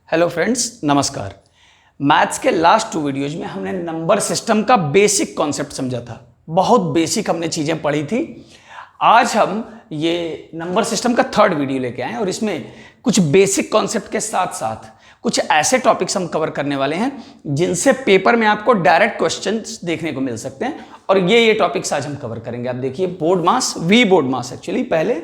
Hello friends, नमस्कार। Maths के last 2 videos में हमने नंबर सिस्टम का बेसिक कॉन्सेप्ट समझा था। बहुत बेसिक हमने चीज़ें पढ़ी थी। आज हम ये नंबर सिस्टम का 3rd वीडियो लेके आए और इसमें कुछ बेसिक कॉन्सेप्ट के साथ साथ कुछ ऐसे टॉपिक्स हम कवर करने वाले हैं जिनसे पेपर में आपको डायरेक्ट क्वेश्चंस देखने को मिल सकते हैं। और ये टॉपिक्स आज हम कवर करेंगे। आप देखिए, board mass, we board mass actually पहले,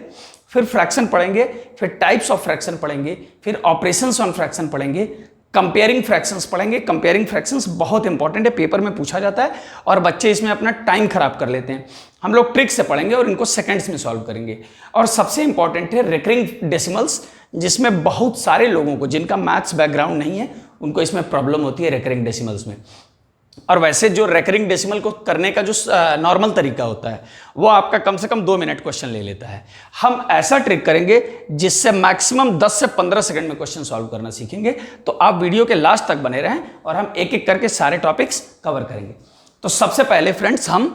फिर फ्रैक्शन पढ़ेंगे, फिर टाइप्स ऑफ फ्रैक्शन पढ़ेंगे, फिर ऑपरेशंस ऑन फ्रैक्शन पढ़ेंगे, कंपेयरिंग फ्रैक्शंस पढ़ेंगे। कंपेयरिंग फ्रैक्शंस बहुत इंपॉर्टेंट है, पेपर में पूछा जाता है और बच्चे इसमें अपना टाइम खराब कर लेते हैं। हम लोग ट्रिक से पढ़ेंगे और इनको सेकंड्स में सॉल्व करेंगे। और सबसे इंपॉर्टेंट है रिकरिंग डेसिमल्स, जिसमें बहुत सारे लोगों को जिनका मैथ्स बैकग्राउंड नहीं है उनको इसमें प्रॉब्लम होती है रिकरिंग डेसिमल्स में। और वैसे जो रेकरिंग डेसिमल को करने का जो नॉर्मल तरीका होता है वो आपका कम से कम 2 मिनट क्वेश्चन ले लेता है। हम ऐसा ट्रिक करेंगे जिससे मैक्सिमम 10 से 15 सेकंड में क्वेश्चन सॉल्व करना सीखेंगे। तो आप वीडियो के लास्ट तक बने रहें और हम एक एक करके सारे टॉपिक्स कवर करेंगे। तो सबसे पहले फ्रेंड्स हम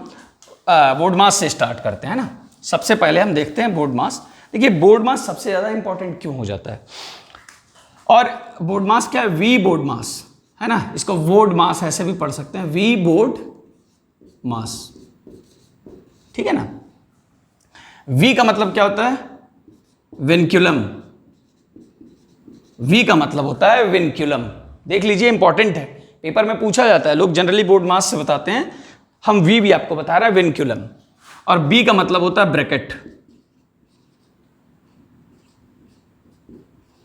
बोर्ड मास से स्टार्ट करते हैं ना। सबसे पहले हम देखते हैं बोर्ड मास। देखिए, बोर्ड मास सबसे ज़्यादा इंपॉर्टेंट क्यों हो जाता है, और बोर्ड मास क्या है? वी बोर्ड मास है ना, इसको बोर्ड मास ऐसे भी पढ़ सकते हैं, वी बोर्ड मास, ठीक है ना। वी का मतलब क्या होता है? विनक्यूलम। वी का मतलब होता है विनक्यूलम। देख लीजिए, इंपॉर्टेंट है, पेपर में पूछा जाता है। लोग जनरली बोर्ड मास से बताते हैं, हम वी भी आपको बता रहा है, विनक्यूलम। और बी का मतलब होता है ब्रैकेट,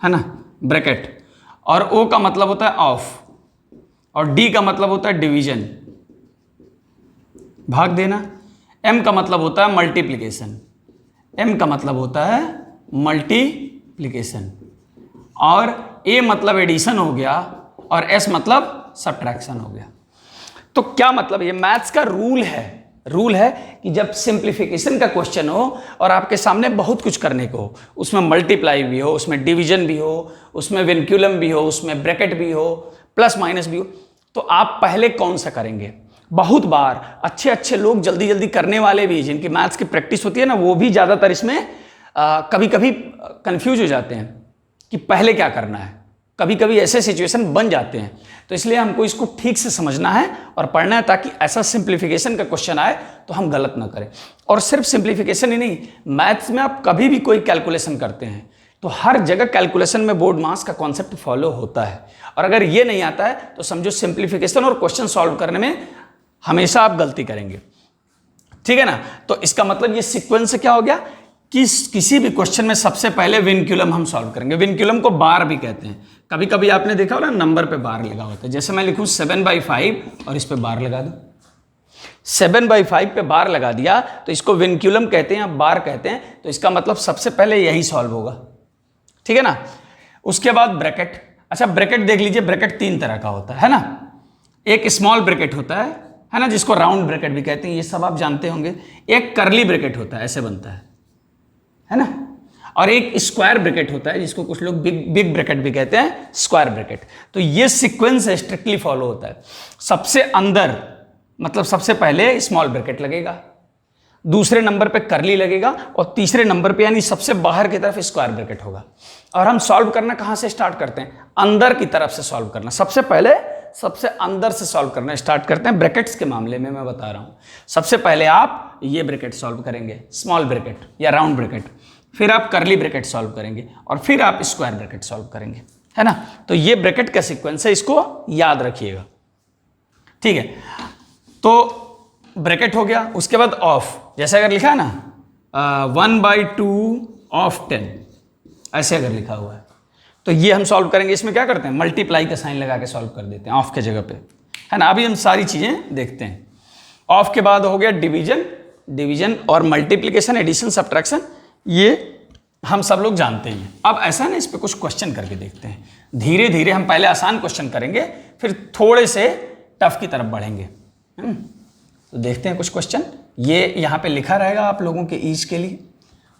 है ना, ब्रैकेट। और ओ का मतलब होता है ऑफ, और डी का मतलब होता है डिवीजन, भाग देना। एम का मतलब होता है मल्टीप्लिकेशन, एम का मतलब होता है मल्टीप्लिकेशन। और ए मतलब एडिशन हो गया और एस मतलब सब्ट्रैक्शन हो गया। तो क्या मतलब, ये मैथ्स का रूल है कि जब सिंप्लीफिकेशन का क्वेश्चन हो और आपके सामने बहुत कुछ करने को हो, उसमें मल्टीप्लाई भी हो, उसमें डिवीजन भी हो, उसमें विनक्यूलम भी हो, उसमें ब्रैकेट भी हो, प्लस माइनस भी हो, तो आप पहले कौन सा करेंगे? बहुत बार अच्छे लोग जल्दी करने वाले भी, जिनकी मैथ्स की प्रैक्टिस होती है ना, वो भी ज़्यादातर इसमें कभी कभी कंफ्यूज हो जाते हैं कि पहले क्या करना है। कभी कभी ऐसे सिचुएशन बन जाते हैं। तो इसलिए हमको इसको ठीक से समझना है और पढ़ना है, ताकि ऐसा सिंप्लीफिकेशन का क्वेश्चन आए तो हम गलत ना करें। और सिर्फ सिंप्लीफिकेशन ही नहीं, मैथ्स में आप कभी भी कोई कैलकुलेशन करते हैं तो हर जगह कैलकुलेशन में बोर्ड मास का कॉन्सेप्ट फॉलो होता है। और अगर ये नहीं आता है तो समझो सिंप्लीफिकेशन और क्वेश्चन सॉल्व करने में हमेशा आप गलती करेंगे, ठीक है ना। तो इसका मतलब ये सीक्वेंस से क्या हो गया कि किसी भी क्वेश्चन में सबसे पहले विनक्यूलम हम सॉल्व करेंगे। विनक्यूलम को बार भी कहते हैं। कभी कभी आपने देखा होगा नंबर पे बार लगा होता है। जैसे मैं लिखूं 7/5 और इस पे बार लगा दूं, 7/5 पे बार लगा दिया तो इसको विनक्यूलम कहते हैं या बार कहते हैं। तो इसका मतलब सबसे पहले यही सॉल्व होगा, ठीक है ना। उसके बाद ब्रैकेट। अच्छा, ब्रैकेट देख लीजिए, ब्रैकेट 3 तरह का होता है ना। एक स्मॉल ब्रैकेट होता है ना, जिसको राउंड ब्रैकेट भी कहते हैं, ये सब आप जानते होंगे। एक कर्ली ब्रैकेट होता है, ऐसे बनता है ना। और एक स्क्वायर ब्रैकेट होता है, जिसको कुछ लोग बिग ब्रैकेट भी कहते हैं, स्क्वायर ब्रैकेट। तो ये सीक्वेंस स्ट्रिक्टली फॉलो होता है। सबसे अंदर मतलब सबसे पहले स्मॉल ब्रैकेट लगेगा, दूसरे नंबर पे करली लगेगा और तीसरे नंबर पे यानी सबसे बाहर की तरफ स्क्वायर ब्रैकेट होगा। और हम सॉल्व करना कहाँ से स्टार्ट करते हैं? अंदर की तरफ से सॉल्व करना। सबसे पहले सबसे अंदर से सॉल्व करना स्टार्ट करते हैं। ब्रैकेट्स के मामले में मैं बता रहा हूँ, सबसे पहले आप ये ब्रैकेट सॉल्व करेंगे, स्मॉल ब्रैकेट या राउंड ब्रैकेट, फिर आप करली ब्रैकेट सॉल्व करेंगे और फिर आप स्क्वायर ब्रैकेट सॉल्व करेंगे, है ना। तो ये ब्रैकेट का सीक्वेंस है, इसको याद रखिएगा, ठीक है। तो ब्रैकेट हो गया। उसके बाद ऑफ, जैसे अगर लिखा है ना 1/2 ऑफ 10, ऐसे अगर लिखा हुआ है तो ये हम सॉल्व करेंगे। इसमें क्या करते हैं? मल्टीप्लाई का साइन लगा के सॉल्व कर देते हैं ऑफ के जगह पे, है ना। अभी हम सारी चीज़ें देखते हैं। ऑफ के बाद हो गया डिवीजन और मल्टीप्लिकेशन, एडिशन, सब्ट्रैक्शन, ये हम सब लोग जानते हैं। अब ऐसा ना, इस पर कुछ क्वेश्चन करके देखते हैं। धीरे धीरे हम पहले आसान क्वेश्चन करेंगे, फिर थोड़े से टफ की तरफ बढ़ेंगे। तो देखते हैं कुछ क्वेश्चन, ये यहाँ पे लिखा रहेगा आप लोगों के ईज के लिए।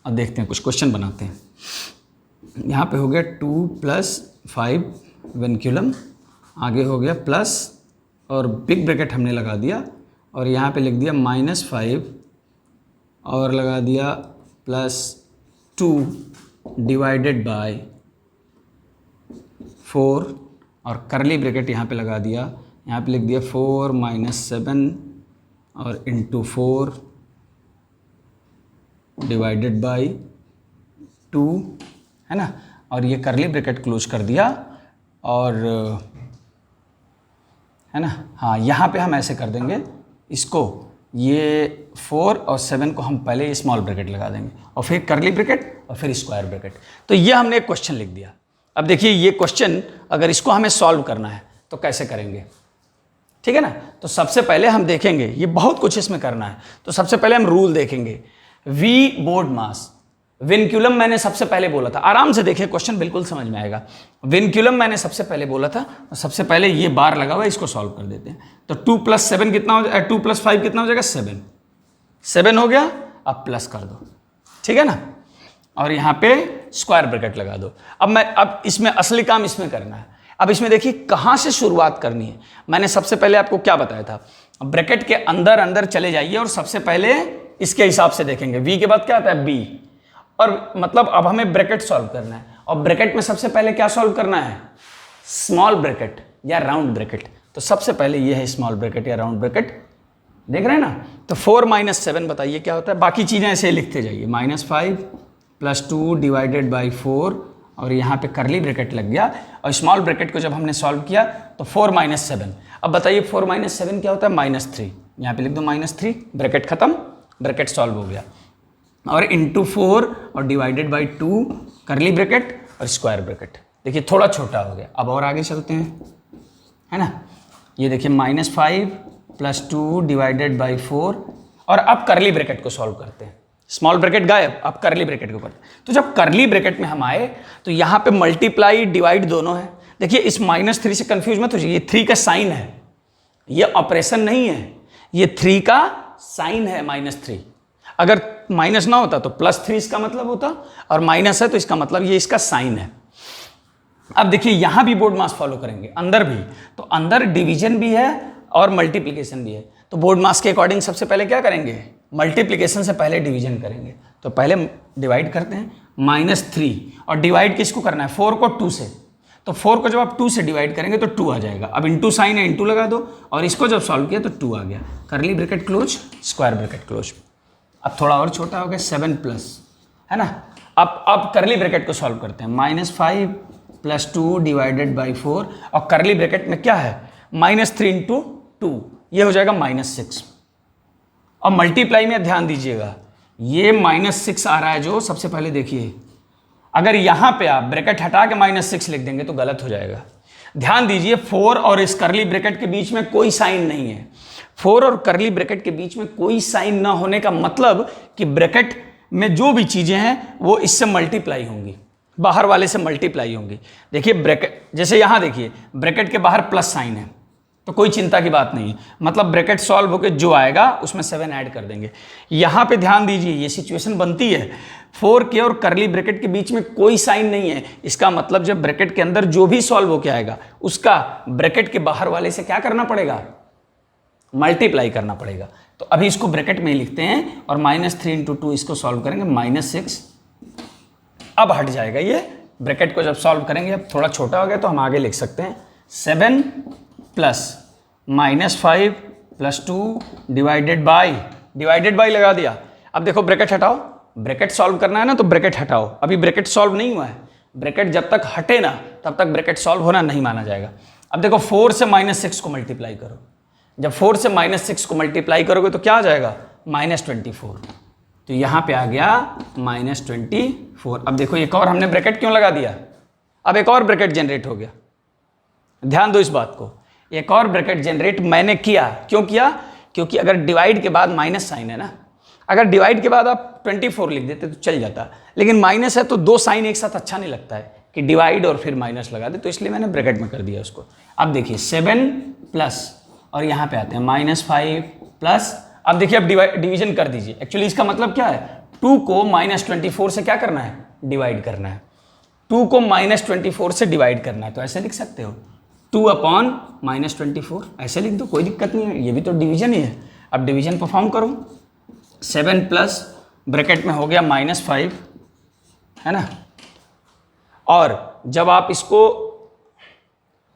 और देखते हैं कुछ क्वेश्चन बनाते हैं। यहाँ पे हो गया 2 + 5 विनक्यूलम, आगे हो गया प्लस और बिग ब्रैकेट हमने लगा दिया और यहाँ पे लिख दिया -5 और लगा दिया +2 डिवाइडेड बाय 4 और करली ब्रैकेट यहाँ पे लगा दिया, यहाँ पे लिख दिया 4 - 7 और इंटू 4 डिवाइडेड बाई 2, है ना, और ये करली ब्रैकेट क्लोज कर दिया और है ना, हाँ यहाँ पे हम ऐसे कर देंगे इसको, ये 4 और 7 को हम पहले स्मॉल ब्रैकेट लगा देंगे और फिर करली ब्रैकेट और फिर स्क्वायर ब्रैकेट। तो ये हमने एक क्वेश्चन लिख दिया। अब देखिए ये क्वेश्चन अगर इसको हमें सॉल्व करना है तो कैसे करेंगे, ठीक है ना। तो सबसे पहले हम देखेंगे, ये बहुत कुछ इसमें करना है, तो सबसे पहले हम रूल देखेंगे। वी बोर्ड मास, विनक्यूलम मैंने सबसे पहले बोला था, आराम से देखिए क्वेश्चन बिल्कुल समझ में आएगा। विनक्यूलम मैंने सबसे पहले बोला था, तो सबसे पहले ये बार लगा हुआ है, इसको सॉल्व कर देते हैं। तो 2 + 7 कितना हो जाएगा, 2 + 5 कितना हो जाएगा, 7 हो गया। अब प्लस कर दो, ठीक है ना, और यहाँ पे स्क्वायर ब्रैकेट लगा दो। अब इसमें असली काम इसमें करना है। अब इसमें देखिए कहाँ से शुरुआत करनी है। मैंने सबसे पहले आपको क्या बताया था, ब्रैकेट के अंदर अंदर चले जाइए और सबसे पहले इसके हिसाब से देखेंगे। वी के बाद क्या आता है, बी, और मतलब अब हमें ब्रैकेट सॉल्व करना है, और ब्रैकेट में सबसे पहले क्या सॉल्व करना है, स्मॉल ब्रैकेट या राउंड ब्रैकेट। तो सबसे पहले ये है स्मॉल ब्रैकेट या राउंड ब्रैकेट, देख रहे हैं ना। तो 4 - 7 बताइए क्या होता है, बाकी चीज़ें ऐसे लिखते जाइए, -5 + 2 डिवाइडेड बाई 4, और यहाँ पे करली ब्रैकेट लग गया, और स्मॉल ब्रैकेट को जब हमने सॉल्व किया तो 4 - 7। अब बताइए 4 - 7 क्या होता है, -3, यहाँ पे लिख दो -3, ब्रैकेट खत्म, ब्रैकेट सॉल्व हो गया, और इंटू 4 और डिवाइडेड बाई 2 करली ब्रैकेट और स्क्वायर ब्रैकेट। देखिए थोड़ा छोटा हो गया। अब और आगे चलते हैं, है ना, ये देखिए -5 + 2 डिवाइडेड बाई 4, और अब करली ब्रैकेट को सॉल्व करते हैं। स्मॉल ब्रैकेट गायब, अब करली ब्रैकेट को करते हैं। तो जब करली ब्रैकेट में हम आए तो यहाँ पे मल्टीप्लाई डिवाइड दोनों है। देखिए इस -3 से कंफ्यूज मत हो जाइए, ये 3 का साइन है, ये ऑपरेशन नहीं है, ये 3 का साइन है, -3। अगर माइनस ना होता तो +3 इसका मतलब होता, और माइनस है तो इसका मतलब ये इसका साइन है। अब देखिए यहां भी बोर्ड मास फॉलो करेंगे, अंदर भी, तो अंदर डिवीजन भी है और मल्टीप्लिकेशन भी है। तो बोर्ड मास के अकॉर्डिंग सबसे पहले क्या करेंगे, मल्टीप्लिकेशन से पहले डिवीजन करेंगे। तो पहले डिवाइड करते हैं, -3, और डिवाइड किसको करना है, 4 को 2 से। तो 4 को जब आप 2 से डिवाइड करेंगे तो 2 आ जाएगा। अब इंटू साइन है, इंटू लगा दो, और इसको जब सॉल्व किया तो 2 आ गया, करली bracket close, square bracket close. अब थोड़ा और छोटा हो गया, 7+, है ना। अब करली ब्रैकेट को सॉल्व करते हैं, -5 + 2 डिवाइडेड बाई 4, और करली ब्रैकेट में क्या है, -3 × 2, ये हो जाएगा -6। और मल्टीप्लाई में ध्यान दीजिएगा, ये -6 आ रहा है जो, सबसे पहले देखिए, अगर यहाँ पे आप ब्रैकेट हटा के -6 लिख देंगे तो गलत हो जाएगा। ध्यान दीजिए 4 और इस करली ब्रैकेट के बीच में कोई साइन नहीं है। 4 और करली ब्रैकेट के बीच में कोई साइन ना होने का मतलब कि ब्रैकेट में जो भी चीज़ें हैं वो इससे मल्टीप्लाई होंगी, बाहर वाले से मल्टीप्लाई होंगी। देखिए ब्रैकेट, जैसे यहाँ देखिए ब्रैकेट के बाहर प्लस साइन है तो कोई चिंता की बात नहीं है, मतलब ब्रैकेट सॉल्व होकर जो आएगा उसमें 7 ऐड कर देंगे। यहाँ पे ध्यान दीजिए, ये सिचुएशन बनती है 4 के और करली ब्रैकेट के बीच में कोई साइन नहीं है, इसका मतलब जब ब्रैकेट के अंदर जो भी सॉल्व होकर आएगा उसका ब्रैकेट के बाहर वाले से क्या करना पड़ेगा, मल्टीप्लाई करना पड़ेगा। तो अभी इसको ब्रैकेट में ही लिखते हैं और -3 × 2 इसको सॉल्व करेंगे, -6। अब हट जाएगा ये, ब्रैकेट को जब सॉल्व करेंगे, अब थोड़ा छोटा हो गया तो हम आगे लिख सकते हैं 7 + -5 + 2 डिवाइडेड बाई लगा दिया। अब देखो ब्रैकेट हटाओ, ब्रैकेट सॉल्व करना है ना तो ब्रैकेट हटाओ, अभी ब्रैकेट सॉल्व नहीं हुआ है, ब्रैकेट जब तक हटे ना तब तक ब्रैकेट सॉल्व होना नहीं माना जाएगा। अब देखो 4 से -6 को मल्टीप्लाई करो, जब 4 से -6 को मल्टीप्लाई करोगे तो क्या आ जाएगा, -24। तो यहाँ पे आ गया -24। अब देखो एक और हमने ब्रैकेट क्यों लगा दिया, अब एक और ब्रैकेट जनरेट हो गया। ध्यान दो इस बात को, एक और ब्रैकेट जनरेट मैंने किया, क्यों किया, क्योंकि अगर डिवाइड के बाद माइनस साइन है ना, अगर डिवाइड के बाद आप 24 लिख देते तो चल जाता, लेकिन माइनस है तो दो साइन एक साथ अच्छा नहीं लगता है कि डिवाइड और फिर माइनस लगा दे, तो इसलिए मैंने ब्रैकेट में कर दिया उसको। अब देखिए 7+ और यहाँ पे आते हैं -5+, अब देखिए अब डिवीजन कर दीजिए। एक्चुअली इसका मतलब क्या है, 2 को -24 से क्या करना है, डिवाइड करना है। 2 को -24 से डिवाइड करना है, तो ऐसे लिख सकते हो 2/-24, ऐसे लिख दो, कोई दिक्कत नहीं है, ये भी तो डिवीजन ही है। अब डिवीजन परफॉर्म करो, 7+ ब्रैकेट में हो गया -5, है ना, और जब आप इसको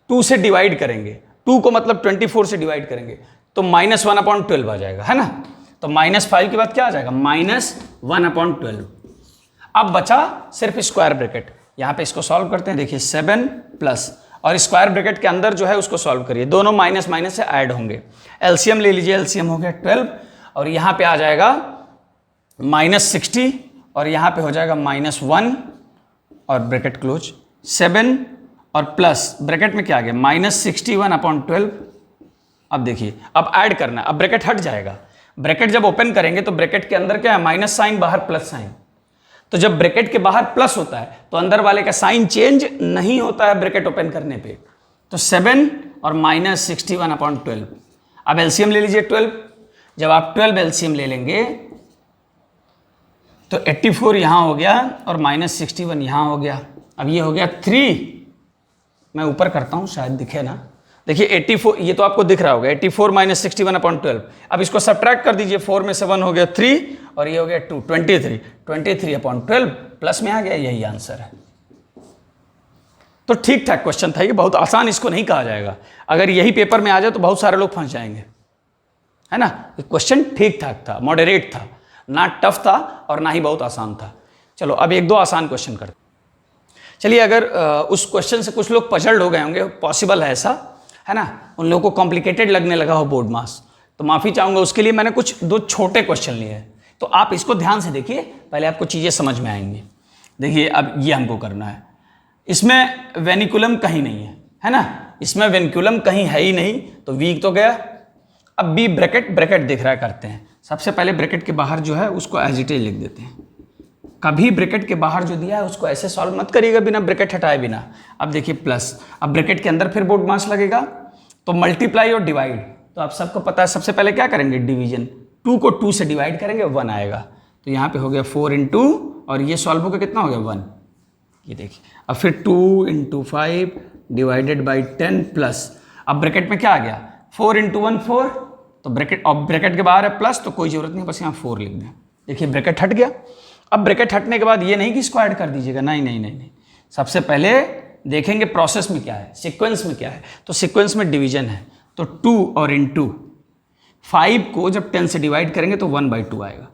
2 से डिवाइड करेंगे, 2 को मतलब 24 से डिवाइड करेंगे तो -1/12 आ जाएगा, है ना। तो -5 के बाद क्या आ जाएगा, -1/12। अब बचा सिर्फ स्क्वायर ब्रैकेट, यहाँ पे इसको सॉल्व करते हैं। देखिए 7 प्लस और स्क्वायर ब्रैकेट के अंदर जो है उसको सॉल्व करिए, दोनों माइनस माइनस से ऐड होंगे। एलसीएम ले लीजिए, एलसीएम हो गया 12 और यहाँ पे आ जाएगा -60 और यहाँ पे हो जाएगा -1 और ब्रैकेट क्लोज। 7 और प्लस ब्रैकेट में क्या आ गया, -61/12। अब देखिए अब ऐड करना है, अब ब्रैकेट हट जाएगा। ब्रैकेट जब ओपन करेंगे तो ब्रैकेट के अंदर क्या है, माइनस साइन, बाहर प्लस साइन। तो जब ब्रैकेट के बाहर प्लस होता है तो अंदर वाले का साइन चेंज नहीं होता है ब्रैकेट ओपन करने पे। तो 7 और -61/12। अब एलसीएम ले लीजिए 12। जब आप 12 एलसीएम ले लेंगे तो 84 यहाँ हो गया और -61 यहाँ हो गया। अब ये हो गया 3, मैं ऊपर करता हूँ शायद दिखे ना। देखिए 84, ये तो आपको दिख रहा होगा, 84 -61/12। अब इसको सब्ट्रैक्ट कर दीजिए, 4 में से 1 हो गया 3 और ये हो गया 2, 23/12 प्लस में आ गया, यही आंसर है। तो ठीक ठाक क्वेश्चन था ये, बहुत आसान इसको नहीं कहा जाएगा। अगर यही पेपर में आ जाए तो बहुत सारे लोग फंस जाएंगे, है ना। क्वेश्चन ठीक ठाक था, मॉडरेट था, ना टफ था और ना ही बहुत आसान था। चलो अब 1-2 आसान क्वेश्चन करते। चलिए अगर उस क्वेश्चन से कुछ लोग पजल्ड हो गए होंगे, पॉसिबल है ऐसा, है ना, उन लोगों को कॉम्प्लिकेटेड लगने लगा हो बोर्ड मास, तो माफ़ी चाहूँगा उसके लिए। मैंने कुछ 2 छोटे क्वेश्चन लिए हैं, तो आप इसको ध्यान से देखिए, पहले आपको चीज़ें समझ में आएंगी। देखिए अब ये हमको करना है, इसमें वेनिकुलम कहीं नहीं है ना, इसमें वेनिकुलम कहीं है ही नहीं, तो वीक तो गया। अब बी ब्रैकेट दिख रहा है, करते हैं। सबसे पहले ब्रैकेट के बाहर जो है उसको एज इट इज लिख देते हैं। कभी ब्रैकेट के बाहर जो दिया है उसको ऐसे सॉल्व मत करिएगा बिना ब्रैकेट हटाए बिना। अब देखिए प्लस, अब ब्रैकेट के अंदर फिर बोर्ड मास लगेगा, तो मल्टीप्लाई और डिवाइड, तो आप सबको पता है सबसे पहले क्या करेंगे, डिवीजन। 2 को 2 से डिवाइड करेंगे 1 आएगा, तो यहाँ पे हो गया 4 × 2 और ये सॉल्व होकर कितना हो गया 1। ये देखिए अब फिर 2 × 5 डिवाइडेड बाई 10 प्लस, अब ब्रैकेट में क्या आ गया 4 × 1 4, तो ब्रैकेट, अब ब्रैकेट के बाहर है प्लस तो कोई जरूरत नहीं, बस यहाँ 4 लिख दें। देखिए ब्रैकेट हट गया। अब ब्रैकेट हटने के बाद ये नहीं कि इसको ऐड कर दीजिएगा, नहीं, सबसे पहले देखेंगे प्रोसेस में क्या है, सीक्वेंस में क्या है। तो सीक्वेंस में डिवीजन है, तो 2 और × 5 को जब 10 से डिवाइड करेंगे तो 1/2 आएगा,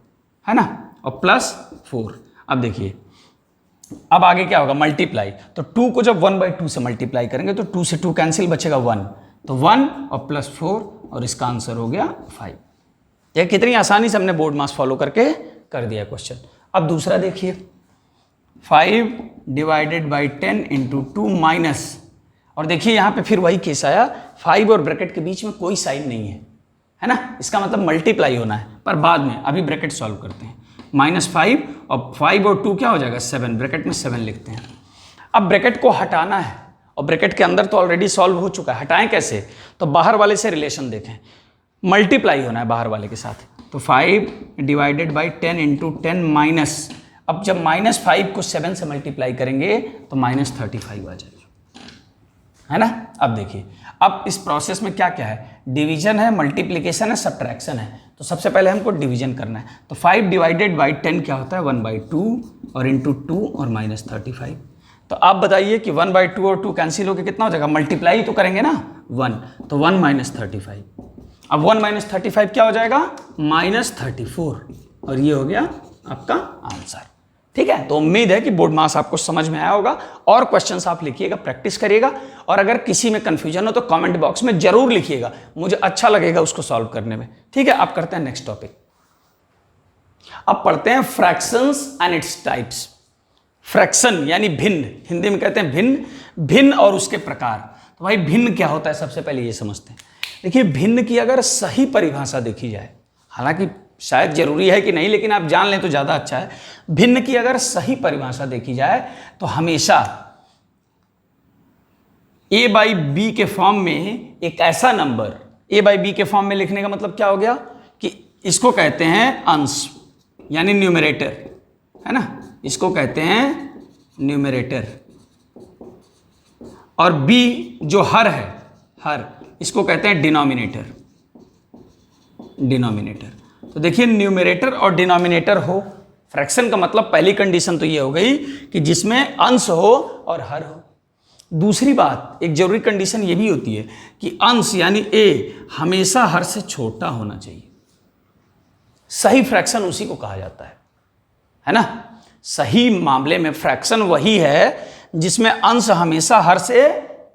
है ना, और प्लस 4। अब देखिए अब आगे क्या होगा, मल्टीप्लाई, तो 2 को जब 1/2 से मल्टीप्लाई करेंगे तो 2 से 2 कैंसिल, बचेगा 1, तो 1 और प्लस 4 और इसका आंसर हो गया 5। ये कितनी आसानी से हमने बोर्ड मास फॉलो करके कर दिया क्वेश्चन। अब दूसरा देखिए, 5 डिवाइडेड बाई 10 × 2 माइनस, और देखिए यहाँ पे फिर वही केस आया, 5 और ब्रैकेट के बीच में कोई साइन नहीं है ना, इसका मतलब मल्टीप्लाई होना है, पर बाद में, अभी ब्रैकेट सॉल्व करते हैं। -5 और 5 और 2 क्या हो जाएगा 7, ब्रैकेट में 7 लिखते हैं। अब ब्रैकेट को हटाना है और ब्रैकेट के अंदर तो ऑलरेडी सॉल्व हो चुका है, हटाएं कैसे, तो बाहर वाले से रिलेशन देखें, मल्टीप्लाई होना है बाहर वाले के साथ, तो 5 डिवाइडेड बाई 10 × 10 माइनस, अब जब -5 को 7 से मल्टीप्लाई करेंगे तो -35 आ जाएगा, है ना। अब देखिए अब इस प्रोसेस में क्या क्या है, डिवीजन है, मल्टीप्लिकेशन है, सब्ट्रैक्शन है। तो सबसे पहले हमको डिवीजन करना है, तो 5 डिवाइडेड बाई 10 क्या होता है 1/2 और × 2 और -35। तो आप बताइए कि 1/2 और 2 कैंसिल होकर कितना हो जाएगा, मल्टीप्लाई तो करेंगे ना 1, तो 1 -35। अब 1 - 35 क्या हो जाएगा -34 और ये हो गया आपका आंसर। ठीक है, तो उम्मीद है कि बोर्ड मास आपको समझ में आया होगा, और क्वेश्चंस आप लिखिएगा, प्रैक्टिस करिएगा, और अगर किसी में कंफ्यूजन हो तो कमेंट बॉक्स में जरूर लिखिएगा, मुझे अच्छा लगेगा उसको सॉल्व करने में। ठीक है, आप करते हैं नेक्स्ट टॉपिक। अब पढ़ते हैं fractions and its types. Fraction यानी भिन्न, हिंदी में कहते हैं भिन्न, भिन्न और उसके प्रकार। तो भाई भिन्न क्या होता है, सबसे पहले ये समझते हैं। देखिए भिन्न की अगर सही परिभाषा देखी जाए, हालांकि शायद जरूरी है कि नहीं, लेकिन आप जान लें तो ज़्यादा अच्छा है। भिन्न की अगर सही परिभाषा देखी जाए तो हमेशा a/b के फॉर्म में एक ऐसा नंबर, a/b के फॉर्म में लिखने का मतलब क्या हो गया कि इसको कहते हैं अंश यानी न्यूमरेटर, है ना, इसको कहते हैं न्यूमरेटर, और b जो हर है, हर, इसको कहते हैं डिनोमिनेटर। डिनोमिनेटर, तो देखिए न्यूमरेटर और डिनोमिनेटर हो, फ्रैक्शन का मतलब पहली कंडीशन तो ये हो गई कि जिसमें अंश हो और हर हो। दूसरी बात, एक जरूरी कंडीशन ये भी होती है कि अंश यानी ए हमेशा हर से छोटा होना चाहिए। सही फ्रैक्शन उसी को कहा जाता है ना। सही मामले में फ्रैक्शन वही है जिसमें अंश हमेशा हर से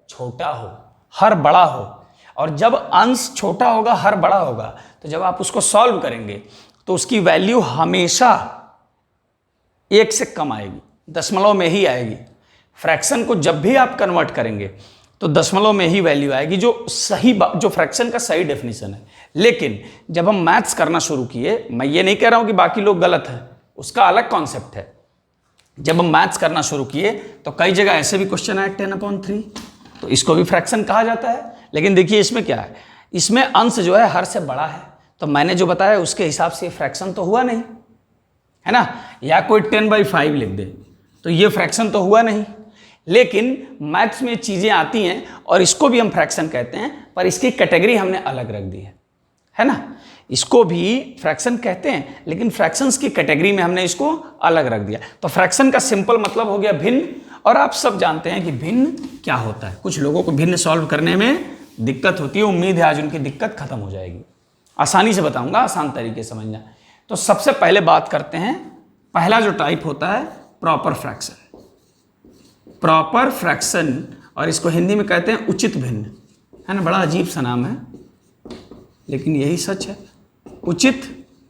छोटा हो, हर बड़ा हो। और जब अंश छोटा होगा, हर बड़ा होगा, तो जब आप उसको सॉल्व करेंगे तो उसकी वैल्यू हमेशा 1 से कम आएगी, दशमलव में ही आएगी। फ्रैक्शन को जब भी आप कन्वर्ट करेंगे तो दशमलव में ही वैल्यू आएगी, जो फ्रैक्शन का सही डेफिनेशन है। लेकिन जब हम मैथ्स करना शुरू किए, मैं ये नहीं कह रहा हूं कि बाकी लोग गलत है, उसका अलग कॉन्सेप्ट है। जब हम मैथ्स करना शुरू किए तो कई जगह ऐसे भी क्वेश्चन आए 10/3, तो इसको भी फ्रैक्शन कहा जाता है। लेकिन देखिए इसमें क्या है, इसमें अंश जो है हर से बड़ा है, तो मैंने जो बताया उसके हिसाब से फ्रैक्शन तो हुआ नहीं, है ना। या कोई 10/5 लिख दे तो ये फ्रैक्शन तो हुआ नहीं। लेकिन मैथ्स में चीज़ें आती हैं और इसको भी हम फ्रैक्शन कहते हैं, पर इसकी कैटेगरी हमने अलग रख दी है ना। इसको भी फ्रैक्शन कहते हैं, लेकिन फ्रैक्शंस की कैटेगरी में हमने इसको अलग रख दिया। तो फ्रैक्शन का सिंपल मतलब हो गया भिन्न, और आप सब जानते हैं कि भिन्न क्या होता है। कुछ लोगों को भिन्न सॉल्व करने में दिक्कत होती है, उम्मीद है आज उनकी दिक्कत खत्म हो जाएगी। आसानी से बताऊंगा, आसान तरीके से समझना। तो सबसे पहले बात करते हैं, पहला जो टाइप होता है प्रॉपर फ्रैक्शन। प्रॉपर फ्रैक्शन, और इसको हिंदी में कहते हैं उचित भिन्न, है ना। बड़ा अजीब सा नाम है, लेकिन यही सच है, उचित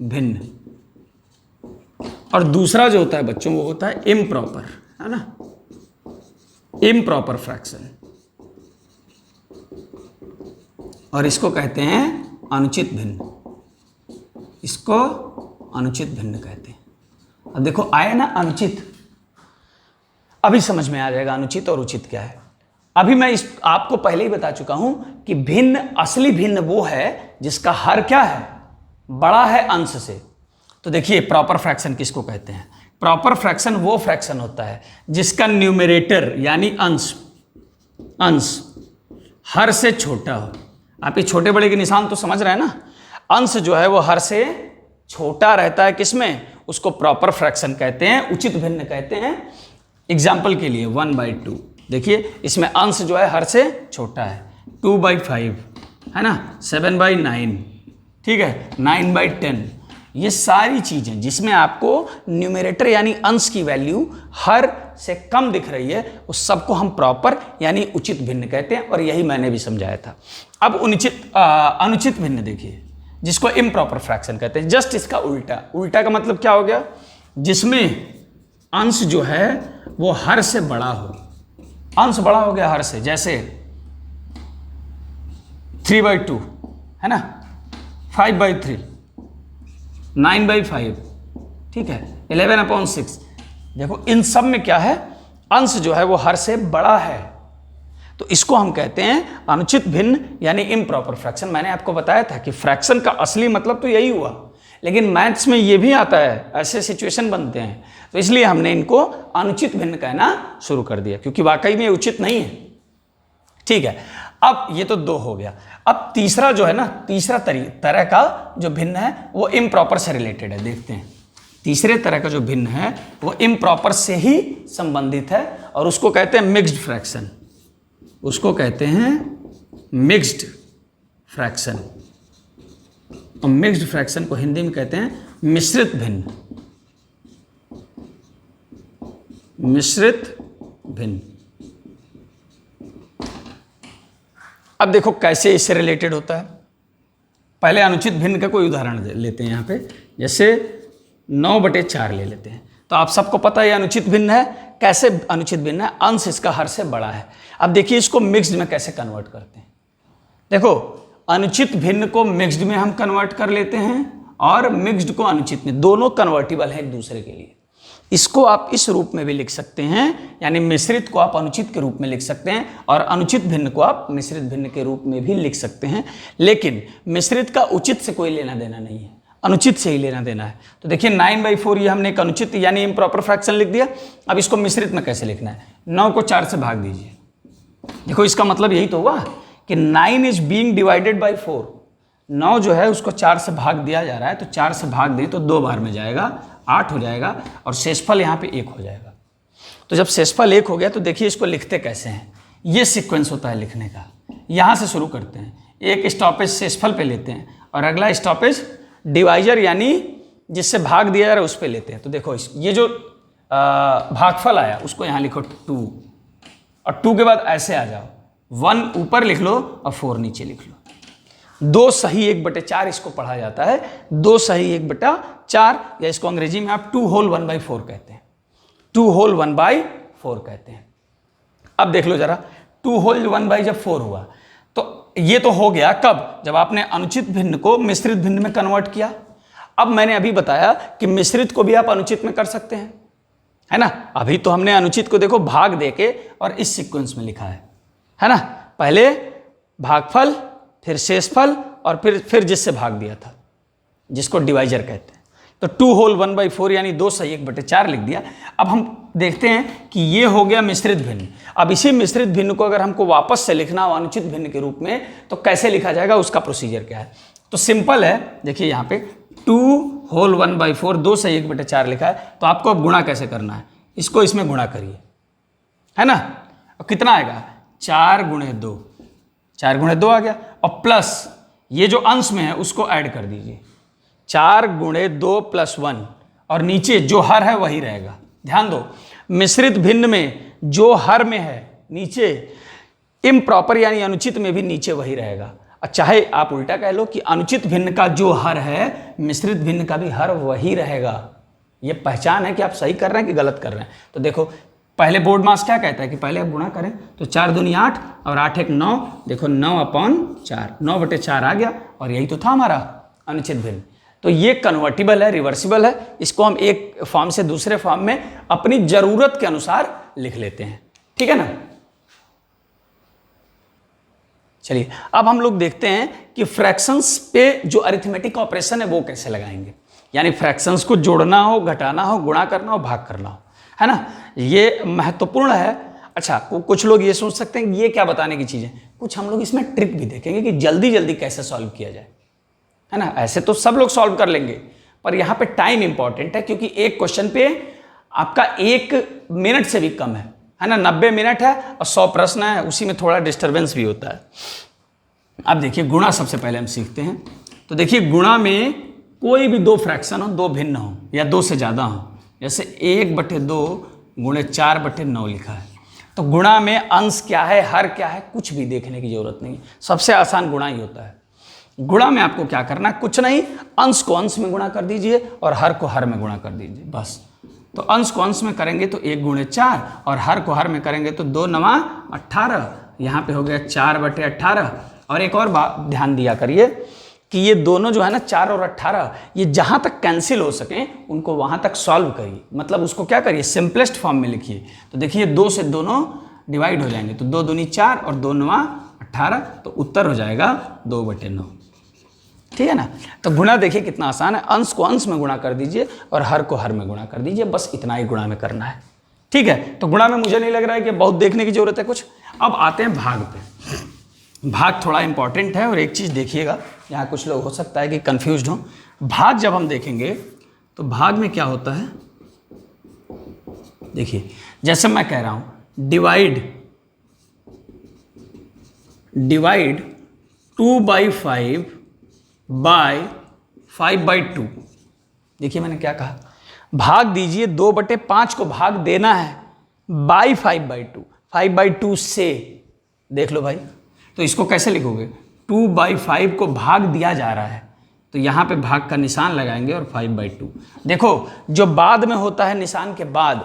भिन्न। और दूसरा जो होता है बच्चों, वो होता है इम्प्रॉपर, है ना, इम्प्रॉपर फ्रैक्शन, और इसको कहते हैं अनुचित भिन्न। इसको अनुचित भिन्न कहते हैं। अब देखो आया ना अनुचित, अभी समझ में आ जाएगा अनुचित और उचित क्या है। अभी मैं आपको पहले ही बता चुका हूं कि भिन्न, असली भिन्न वो है जिसका हर क्या है, बड़ा है अंश से। तो देखिए प्रॉपर फ्रैक्शन किसको कहते हैं। प्रॉपर फ्रैक्शन वो फ्रैक्शन होता है जिसका न्यूमरेटर यानी अंश हर से छोटा हो। आप ये छोटे बड़े के निशान तो समझ रहे हैं ना। अंश जो है वो हर से छोटा रहता है, किसमें, उसको प्रॉपर फ्रैक्शन कहते हैं, उचित भिन्न कहते हैं। एग्जाम्पल के लिए 1/2, देखिए इसमें अंश जो है हर से छोटा है। 2/5 है ना, 7/9, ठीक है, 9/10। ये सारी चीज़ें जिसमें आपको न्यूमरेटर यानी अंश की वैल्यू हर से कम दिख रही है, उस सबको हम प्रॉपर यानी उचित भिन्न कहते हैं, और यही मैंने भी समझाया था। अब अनुचित भिन्न देखिए, जिसको इम्प्रॉपर फ्रैक्शन कहते हैं। जस्ट इसका उल्टा, उल्टा का मतलब क्या हो गया, जिसमें अंश जो है वो हर से बड़ा हो। अंश बड़ा हो गया हर से, जैसे 3/2 है ना, 5/3, 9/5, ठीक है, 11/6। देखो इन सब में क्या है, अंश जो है वो हर से बड़ा है, तो इसको हम कहते हैं अनुचित भिन्न यानी इम्प्रॉपर फ्रैक्शन। मैंने आपको बताया था कि फ्रैक्शन का असली मतलब तो यही हुआ, लेकिन मैथ्स में ये भी आता है, ऐसे सिचुएशन बनते हैं, तो इसलिए हमने इनको अनुचित भिन्न कहना शुरू कर दिया, क्योंकि वाकई में उचित नहीं है। ठीक है, अब ये तो 2 हो गया। अब तीसरा जो है ना, तीसरा तरह का जो भिन्न है वो इम्प्रॉपर से रिलेटेड है। देखते हैं, तीसरे तरह का जो भिन्न है वो इम्प्रॉपर से ही संबंधित है, और उसको कहते हैं मिक्स्ड फ्रैक्शन। उसको कहते हैं मिक्स्ड फ्रैक्शन, और मिक्स्ड फ्रैक्शन को हिंदी में कहते हैं मिश्रित भिन्न। मिश्रित भिन्न। अब देखो कैसे इससे रिलेटेड होता है। पहले अनुचित भिन्न का कोई उदाहरण लेते हैं यहाँ पे, जैसे 9/4 ले लेते हैं। तो आप सबको पता है अनुचित भिन्न है। कैसे अनुचित भिन्न है, अंश इसका हर से बड़ा है। अब देखिए इसको मिक्स्ड में कैसे कन्वर्ट करते हैं। देखो अनुचित भिन्न को मिक्स्ड में हम कन्वर्ट कर लेते हैं, और मिक्स्ड को अनुचित में, दोनों कन्वर्टिबल है एक दूसरे के लिए। इसको आप इस रूप में भी लिख सकते हैं, यानी मिश्रित को आप अनुचित के रूप में लिख सकते हैं, और अनुचित भिन्न को आप मिश्रित भिन्न के रूप में भी लिख सकते हैं। लेकिन मिश्रित का उचित से कोई लेना देना नहीं है, अनुचित से ही लेना देना है। तो देखिए 9/4 ये हमने एक अनुचित यानी इम्प्रॉपर फ्रैक्शन लिख दिया। अब इसको मिश्रित में कैसे लिखना है, 9 को 4 से भाग दीजिए। देखो इसका मतलब यही तो हुआ कि 9 इज बीइंग डिवाइडेड बाय 4। 9 जो है उसको 4 से भाग दिया जा रहा है, तो 4 से भाग दें तो 2 बार में जाएगा, 8 हो जाएगा, और शेषफल यहाँ पे 1 हो जाएगा। तो जब शेषफल 1 हो गया तो देखिए इसको लिखते कैसे हैं। ये सीक्वेंस होता है लिखने का। यहाँ से शुरू करते हैं, एक स्टॉपेज शेषफल पे लेते हैं और अगला स्टॉपेज डिवाइजर यानी जिससे भाग दिया जा रहा है उस पे लेते हैं। तो देखो ये जो भागफल आया उसको यहाँ लिखो 2 और 2 के बाद ऐसे आ जाओ, 1 ऊपर लिख लो और 4 नीचे लिख लो। 2 सही 1/4 इसको पढ़ा जाता है, 2 सही 1/4, या इसको अंग्रेजी में आप 2 होल 1/4 कहते हैं, 2 होल 1/4 कहते हैं। अब देख लो जरा, 2 होल 1/4 हुआ तो ये तो हो गया कब, जब आपने अनुचित भिन्न को मिश्रित भिन्न में कन्वर्ट किया। अब मैंने अभी बताया कि मिश्रित को भी आप अनुचित में कर सकते हैं, है ना। अभी तो हमने अनुचित को देखो भाग देके और इस सीक्वेंस में लिखा है ना। पहले भागफल, फिर शेषफल और फिर जिससे भाग दिया था, जिसको डिवाइजर कहते हैं। तो 2 होल 1/4 यानी 2 सही 1/4 लिख दिया। अब हम देखते हैं कि ये हो गया मिश्रित भिन्न। अब इसी मिश्रित भिन्न को अगर हमको वापस से लिखना हो अनुचित भिन्न के रूप में तो कैसे लिखा जाएगा, उसका प्रोसीजर क्या है। तो सिंपल है, देखिए यहाँ पे 2 होल 1/4 2 सही 1/4 लिखा है। तो आपको अब गुणा कैसे करना है, इसको इसमें गुणा करिए, है ना। और कितना आएगा, 4 × 2, 4 × 2 आ गया, और प्लस ये जो अंश में है उसको ऐड कर दीजिए, 4 × 2 + 1, और नीचे जो हर है वही रहेगा। ध्यान दो, मिश्रित भिन्न में जो हर में है नीचे, इम्प्रॉपर यानी अनुचित में भी नीचे वही रहेगा। चाहे आप उल्टा कह लो कि अनुचित भिन्न का जो हर है मिश्रित भिन्न का भी हर वही रहेगा। ये पहचान है कि आप सही कर रहे हैं कि गलत कर रहे हैं। तो देखो पहले बोर्ड मास क्या कहता है कि पहले आप गुणा करें, तो 4 दूनी 8 और 8 एक 9, देखो 9/4, 9/4 आ गया, और यही तो था हमारा अनुचित भिन्न। तो ये कन्वर्टिबल है, रिवर्सिबल है, इसको हम एक फॉर्म से दूसरे फॉर्म में अपनी जरूरत के अनुसार लिख लेते हैं, ठीक है ना। चलिए अब हम लोग देखते हैं कि फ्रैक्शंस पे जो अरिथमेटिक ऑपरेशन है वो कैसे लगाएंगे, यानी फ्रैक्शंस को जोड़ना हो, घटाना हो, गुणा करना हो, भाग करना हो, है ना। ये महत्वपूर्ण है। अच्छा, कुछ लोग ये सोच सकते हैं कि ये क्या बताने की चीज़ है, कुछ हम लोग इसमें ट्रिक भी देखेंगे कि जल्दी जल्दी कैसे सॉल्व किया जाए, है ना। ऐसे तो सब लोग सॉल्व कर लेंगे, पर यहाँ पे टाइम इंपॉर्टेंट है, क्योंकि एक क्वेश्चन पे आपका 1 मिनट से भी कम है ना। 90 मिनट है और 100 प्रश्न है, उसी में थोड़ा डिस्टर्बेंस भी होता है। अब देखिए गुणा सबसे पहले हम सीखते हैं। तो देखिए गुणा में कोई भी 2 फ्रैक्शन हो, 2 भिन्न हो या 2 से ज़्यादा हो, जैसे 1/2 × 4/9 लिखा है। तो गुणा में अंश क्या है, हर क्या है, कुछ भी देखने की जरूरत नहीं, सबसे आसान गुणा ही होता है। गुणा में आपको क्या करना है, कुछ नहीं, अंश को अंश में गुणा कर दीजिए और हर को हर में गुणा कर दीजिए, बस। तो अंश को अंश में करेंगे तो 1 × 4, और हर को हर में करेंगे तो 2 × 9 = 18। यहाँ पे हो गया 4/18। और एक और बात ध्यान दिया करिए कि ये दोनों जो है ना 4 और 18, ये जहाँ तक कैंसिल हो सके उनको वहाँ तक सॉल्व करिए, मतलब उसको क्या करिए, सिंपलेस्ट फॉर्म में लिखिए। तो देखिए 2 से दोनों डिवाइड हो जाएंगे, तो 2 दूनी 4 और 2 9 18, तो उत्तर हो जाएगा 2/9, ठीक है ना। तो गुणा देखिए कितना आसान है, अंश को अंश में गुणा कर दीजिए और हर को हर में गुणा कर दीजिए, बस इतना ही गुणा में करना है, ठीक है। तो गुणा में मुझे नहीं लग रहा है कि बहुत देखने की जरूरत है कुछ। अब आते हैं भाग पे। भाग थोड़ा इंपॉर्टेंट है, और एक चीज़ देखिएगा, यहाँ कुछ लोग हो सकता है कि कंफ्यूज्ड हो। भाग जब हम देखेंगे तो भाग में क्या होता है, देखिए जैसे मैं कह रहा हूँ डिवाइड 2/5 बाय 5/2। देखिए मैंने क्या कहा, भाग दीजिए, 2/5 को भाग देना है बाई 5/2, 5/2 से, देख लो भाई। तो इसको कैसे लिखोगे, 2/5 को भाग दिया जा रहा है, तो यहाँ पे भाग का निशान लगाएंगे और 5/2। देखो जो बाद में होता है निशान के बाद,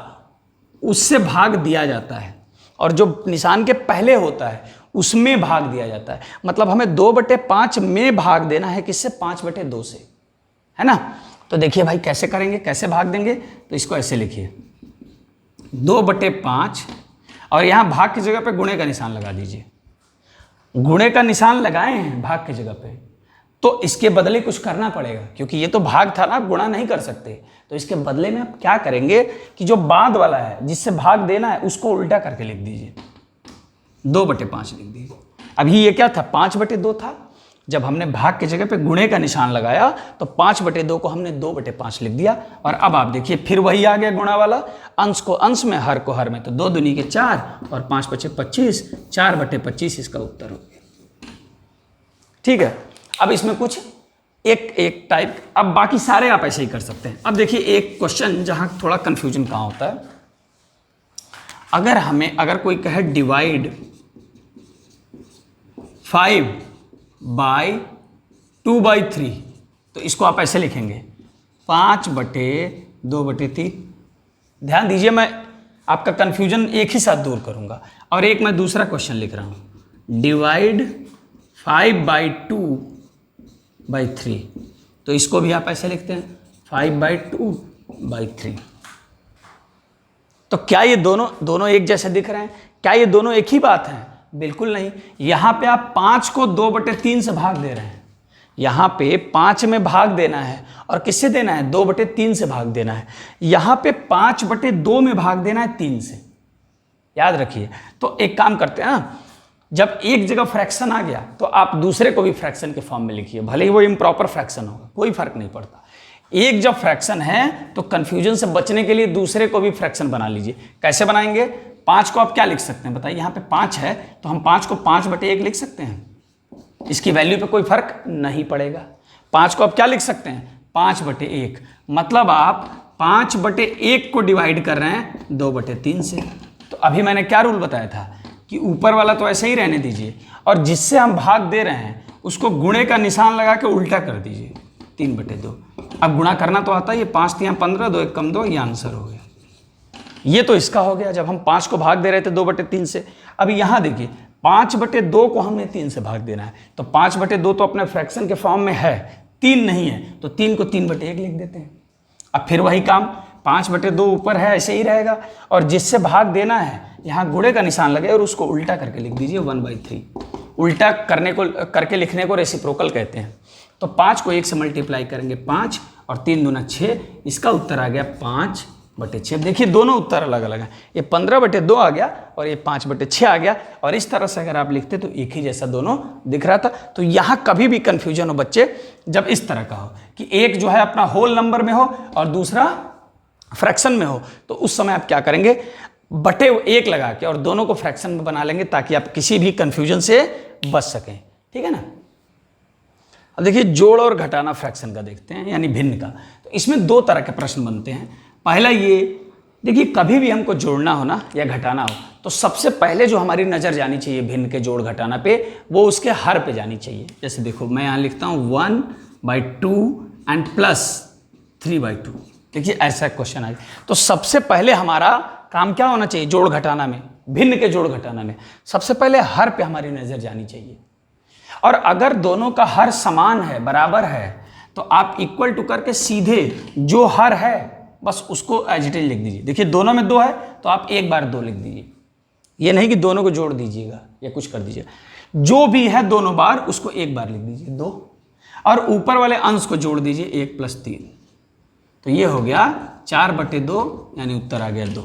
उससे भाग दिया जाता है, और जो निशान के पहले होता है उसमें भाग दिया जाता है। मतलब हमें 2/5 में भाग देना है, किससे, 5/2 से, है ना। तो देखिए भाई कैसे करेंगे, कैसे भाग देंगे, तो इसको ऐसे लिखिए 2/5, और यहाँ भाग की जगह पे गुणे का निशान लगा दीजिए। गुणे का निशान लगाए हैं भाग की जगह पे, तो इसके बदले कुछ करना पड़ेगा, क्योंकि ये तो भाग था ना, आप गुणा नहीं कर सकते। तो इसके बदले में आप क्या करेंगे कि जो बाद वाला है जिससे भाग देना है उसको उल्टा करके लिख दीजिए, 2/5 लिख दीजिए। अभी ये क्या था, 5/2 था, जब हमने भाग की जगह पे गुणे का निशान लगाया तो 5/2 को हमने 2/5 लिख दिया। और अब आप देखिए फिर वही आ गया गुणा वाला, अंश को अंश में, हर को हर में, तो 2 दूनी के 4 और 5 × 5 = 25, 4/25 इसका उत्तर हो गया। ठीक है, अब इसमें कुछ एक टाइप, अब बाकी सारे आप ऐसे ही कर सकते हैं। अब देखिए एक क्वेश्चन जहां थोड़ा कंफ्यूजन कहाँ होता है, अगर कोई कहे डिवाइड 5/2/3, तो इसको आप ऐसे लिखेंगे 5/2/3। ध्यान दीजिए, मैं आपका कंफ्यूजन एक ही साथ दूर करूंगा। और एक मैं दूसरा क्वेश्चन लिख रहा हूं, डिवाइड 5/2/3, तो इसको भी आप ऐसे लिखते हैं 5/2/3। तो क्या ये दोनों एक जैसे दिख रहे हैं? क्या ये दोनों एक ही बात है? बिल्कुल नहीं। यहां पे आप 5 को 2/3 से भाग दे रहे हैं, यहां पे 5 में भाग देना है और किससे देना है? 2/3 से भाग देना है। यहां पे 5/2 में भाग देना है 3 से, याद रखिए। तो एक काम करते हैं ना, जब एक जगह फ्रैक्शन आ गया तो आप दूसरे को भी फ्रैक्शन के फॉर्म में लिखिए, भले ही वो इम्प्रॉपर फ्रैक्शन होगा, कोई फर्क नहीं पड़ता। एक जब फ्रैक्शन है तो कंफ्यूजन से बचने के लिए दूसरे को भी फ्रैक्शन बना लीजिए। कैसे बनाएंगे? 5 को आप क्या लिख सकते हैं बताइए? यहाँ पे 5 है तो हम 5 को 5/1 लिख सकते हैं, इसकी वैल्यू पे कोई फर्क नहीं पड़ेगा। 5 को आप क्या लिख सकते हैं? 5/1, मतलब आप 5/1 को डिवाइड कर रहे हैं 2/3 से। तो अभी मैंने क्या रूल बताया था कि ऊपर वाला तो ऐसे ही रहने दीजिए और जिससे हम भाग दे रहे हैं उसको गुणे का निशान लगा के उल्टा कर दीजिए, 3/2। अब गुणा करना तो आता है, ये 5 × 3 = 15, 2 × 1 = 2, ये आंसर हो गया। ये तो इसका हो गया जब हम 5 को भाग दे रहे थे 2/3 से। अब यहाँ देखिए 5/2 को हमने 3 से भाग देना है, तो 5/2 तो अपने फ्रैक्शन के फॉर्म में है, 3 नहीं है, तो 3 को 3/1 लिख देते हैं। अब फिर वही काम, 5/2 ऊपर है ऐसे ही रहेगा और जिससे भाग देना है यहाँ गुणे का निशान लगे और उसको उल्टा करके लिख दीजिए 1/3। उल्टा करके लिखने को रेसिप्रोकल कहते हैं। तो 5 को 1 से मल्टीप्लाई करेंगे 5 और 3 दूना 6, इसका उत्तर आ गया 5/6। देखिए दोनों उत्तर अलग अलग हैं, ये 15/2 आ गया और ये 5/6 आ गया। और इस तरह से अगर आप लिखते तो एक ही जैसा दोनों दिख रहा था। तो यहाँ कभी भी कंफ्यूजन हो बच्चे, जब इस तरह का हो कि एक जो है अपना होल नंबर में हो और दूसरा फ्रैक्शन में हो, तो उस समय आप क्या करेंगे? /1 लगा के और दोनों को फ्रैक्शन में बना लेंगे ताकि आप किसी भी कंफ्यूजन से बच सकें। ठीक है ना? अब देखिए जोड़ और घटाना फ्रैक्शन का देखते हैं, यानी भिन्न का। तो इसमें 2 तरह के प्रश्न बनते हैं। पहला ये, देखिए कभी भी हमको जोड़ना हो ना या घटाना हो तो सबसे पहले जो हमारी नज़र जानी चाहिए भिन्न के जोड़ घटाना पे, वो उसके हर पे जानी चाहिए। जैसे देखो मैं यहाँ लिखता हूँ 1/2 एंड +3/2। देखिए ऐसा क्वेश्चन आए तो सबसे पहले हमारा काम क्या होना चाहिए? जोड़ घटाना में, भिन्न के जोड़ घटाना में सबसे पहले हर पे हमारी नज़र जानी चाहिए। और अगर दोनों का हर समान है, बराबर है, तो आप इक्वल टू करके सीधे जो हर है बस उसको एज इट इज लिख दीजिए। देखिए दोनों में 2 है तो आप एक बार 2 लिख दीजिए, ये नहीं कि दोनों को जोड़ दीजिएगा या कुछ कर दीजिएगा। जो भी है दोनों बार उसको एक बार लिख दीजिए 2, और ऊपर वाले अंश को जोड़ दीजिए 1 + 3, तो ये हो गया 4/2, यानी उत्तर आ गया 2।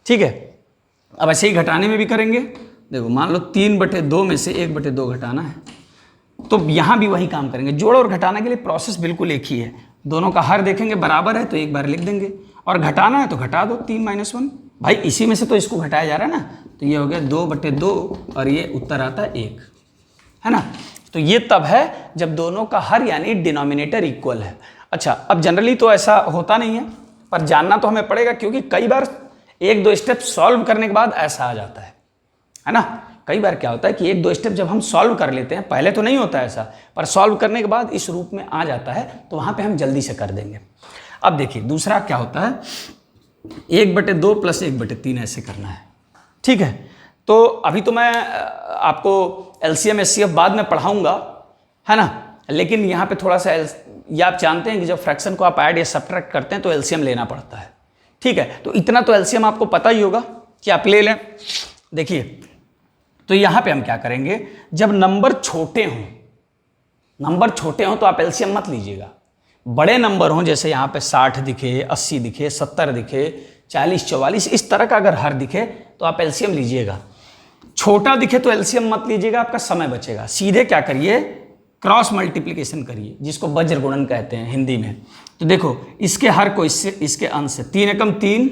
ठीक है, अब ऐसे ही घटाने में भी करेंगे। देखो मान लो 3/2 में से 1/2 घटाना है, तो यहाँ भी वही काम करेंगे। जोड़ और घटाने के लिए प्रोसेस बिल्कुल एक ही है। दोनों का हर देखेंगे बराबर है तो एक बार लिख देंगे, और घटाना है तो घटा दो 3 - 1। भाई इसी में से तो इसको घटाया जा रहा है ना, तो ये हो गया 2/2 और ये उत्तर आता है 1, है ना? तो ये तब है जब दोनों का हर यानी डिनोमिनेटर इक्वल है। अच्छा, अब जनरली तो ऐसा होता नहीं है, पर जानना तो हमें पड़ेगा क्योंकि कई बार 1-2 स्टेप सॉल्व करने के बाद ऐसा आ जाता है ना? कई बार क्या होता है कि 1-2 स्टेप जब हम सॉल्व कर लेते हैं, पहले तो नहीं होता ऐसा, पर सॉल्व करने के बाद इस रूप में आ जाता है, तो वहाँ पे हम जल्दी से कर देंगे। अब देखिए दूसरा क्या होता है, 1/2 + 1/3 ऐसे करना है। ठीक है, तो अभी तो मैं आपको LCM SCF बाद में पढ़ाऊँगा, है ना? लेकिन यहाँ पे थोड़ा सा ये आप जानते हैं कि जब फ्रैक्शन को आप ऐड या सब्ट्रैक्ट करते हैं तो LCM लेना पड़ता है। ठीक है, तो इतना तो LCM आपको पता ही होगा कि आप ले लें। देखिए तो यहाँ पे हम क्या करेंगे, जब नंबर छोटे हों तो आप LCM मत लीजिएगा। बड़े नंबर हों, जैसे यहाँ पे 60 दिखे, 80 दिखे, 70 दिखे, 40, 44 इस तरह का अगर हर दिखे तो आप LCM लीजिएगा। छोटा दिखे तो एलसीएम मत लीजिएगा, आपका समय बचेगा। सीधे क्या करिए, क्रॉस मल्टीप्लिकेशन करिए, जिसको वज्र गुणन कहते हैं हिंदी में। तो देखो इसके हर को इससे, इसके अंश से 3 एकम 3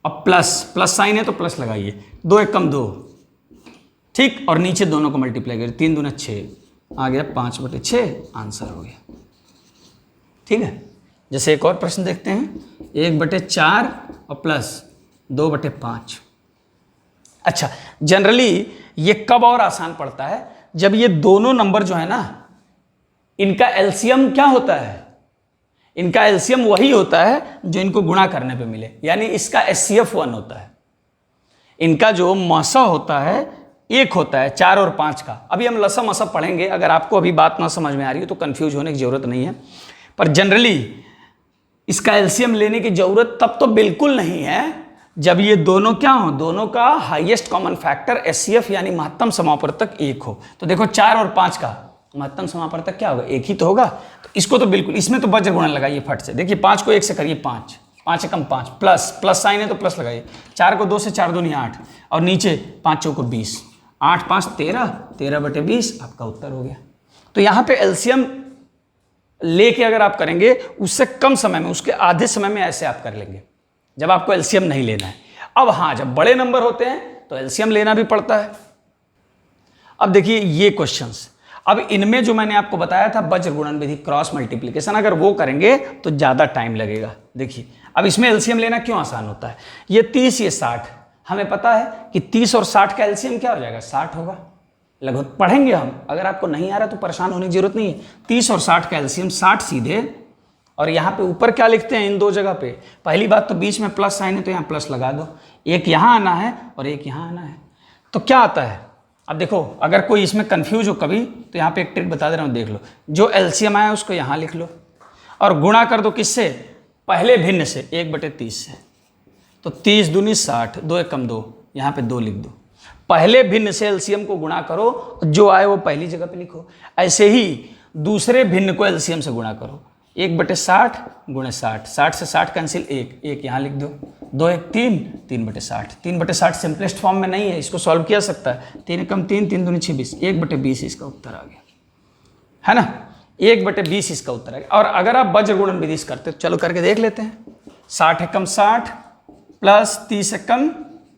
और प्लस साइन है तो प्लस लगाइए, 2 एकम 2, ठीक, और नीचे दोनों को मल्टीप्लाई करिए, 3 दूना 6 आ गया, 5/6 आंसर हो गया। ठीक है, जैसे एक और प्रश्न देखते हैं, 1/4 और प्लस 2/5। अच्छा, जनरली ये कब और आसान पड़ता है, जब ये दोनों नंबर जो है ना, इनका एलसीएम क्या होता है, इनका एलसीएम वही होता है जो इनको गुणा करने पे मिले, यानी इसका HCF 1 होता है। इनका जो मसा होता है 1 होता है 4 और 5 का। अभी हम लसा मसा पढ़ेंगे, अगर आपको अभी बात ना समझ में आ रही है तो कंफ्यूज होने की जरूरत नहीं है, पर जनरली इसका एलसीएम लेने की जरूरत तब तो बिल्कुल नहीं है जब ये दोनों क्या हो, दोनों का हाईएस्ट कॉमन फैक्टर HCF यानी महत्तम समापवर्तक 1 हो। तो देखो 4 और 5 का महत्तम समापवर्तक क्या होगा, 1 ही तो होगा। तो इसको तो बिल्कुल, इसमें तो वज्र गुणन लगाइए फट से। देखिए 5 को 1 से करिए 5 एकम 5, प्लस साइन है तो प्लस लगाइए, 4 को 2 से 4 दूनी 8 और नीचे 5 चौको 20, 8 5 13/20 आपका उत्तर हो गया। तो यहाँ पे एलसीएम लेके अगर आप करेंगे उससे कम समय में, उसके आधे समय में ऐसे आप कर लेंगे जब आपको एलसीएम नहीं लेना है। अब हाँ, जब बड़े नंबर होते हैं तो एलसीएम लेना भी पड़ता है। अब देखिए ये क्वेश्चंस, अब इनमें जो मैंने आपको बताया था वज्र गुणन विधि, क्रॉस मल्टीप्लिकेशन, अगर वो करेंगे तो ज़्यादा टाइम लगेगा। देखिए अब इसमें एलसीएम लेना क्यों आसान होता है, ये 30 ये 60, हमें पता है कि 30 और 60 का एलसीएम क्या हो जाएगा, 60 होगा। लगभग पढ़ेंगे हम, अगर आपको नहीं आ रहा तो परेशान होने की जरूरत नहीं है। 30 और 60 का एलसीएम 60 सीधे, और यहाँ पे ऊपर क्या लिखते हैं इन दो जगह पे, पहली बात तो बीच में प्लस साइन है तो यहाँ प्लस लगा दो, एक यहाँ आना है और एक यहाँ आना है, तो क्या आता है। अब देखो अगर कोई इसमें कंफ्यूज हो कभी तो यहाँ पे एक ट्रिक बता दे रहा हूँ, देख लो। जो एलसीएम आया उसको यहाँ लिख लो और गुणा कर दो किससे, पहले भिन्न से, 1/30 से। तो 30 दूनी 60, 2 एकम 2, यहाँ पे 2 लिख दो। पहले भिन्न से एलसीएम को गुणा करो, जो आए वो पहली जगह पे लिखो। ऐसे ही दूसरे भिन्न को एलसीएम से गुणा करो, 1/60 गुणे 60, 60 से 60 कैंसिल, 1 यहाँ लिख दो, 2 1 3, 3/60। 3/60 सिंपलेस्ट फॉर्म में नहीं है, इसको सॉल्व किया सकता है। 3 एकम 3, 3 दूनी 26, 1/20 इसका उत्तर आ गया, है ना, 1/20 इसका उत्तर आ गया। और अगर आप वज्र गुणन विधि से करते, चलो करके देख लेते हैं। 60 एकम 60 प्लस 30 एकम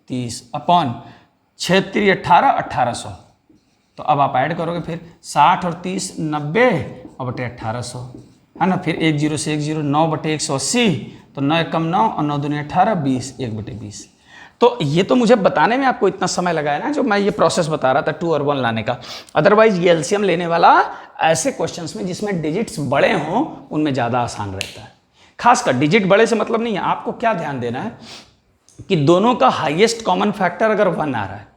30 अपॉन 6 3 18, 1800। तो अब आप ऐड करोगे फिर 60 और 30 90 और बटे 1800, है ना। फिर 1 0 से 1 0, 9/180, तो 9 एकम 9 और 9 दूनी 18, 20, 1/20। तो ये तो मुझे बताने में आपको इतना समय लगा है ना, जो मैं ये प्रोसेस बता रहा था 2 और 1 लाने का। अदरवाइज ये एलसीएम लेने वाला ऐसे क्वेश्चंस में जिसमें डिजिट्स बड़े हों उनमें ज़्यादा आसान रहता है। खासकर डिजिट बड़े से मतलब नहीं है, आपको क्या ध्यान देना है कि दोनों का हाईएस्ट कॉमन फैक्टर अगर 1 आ रहा है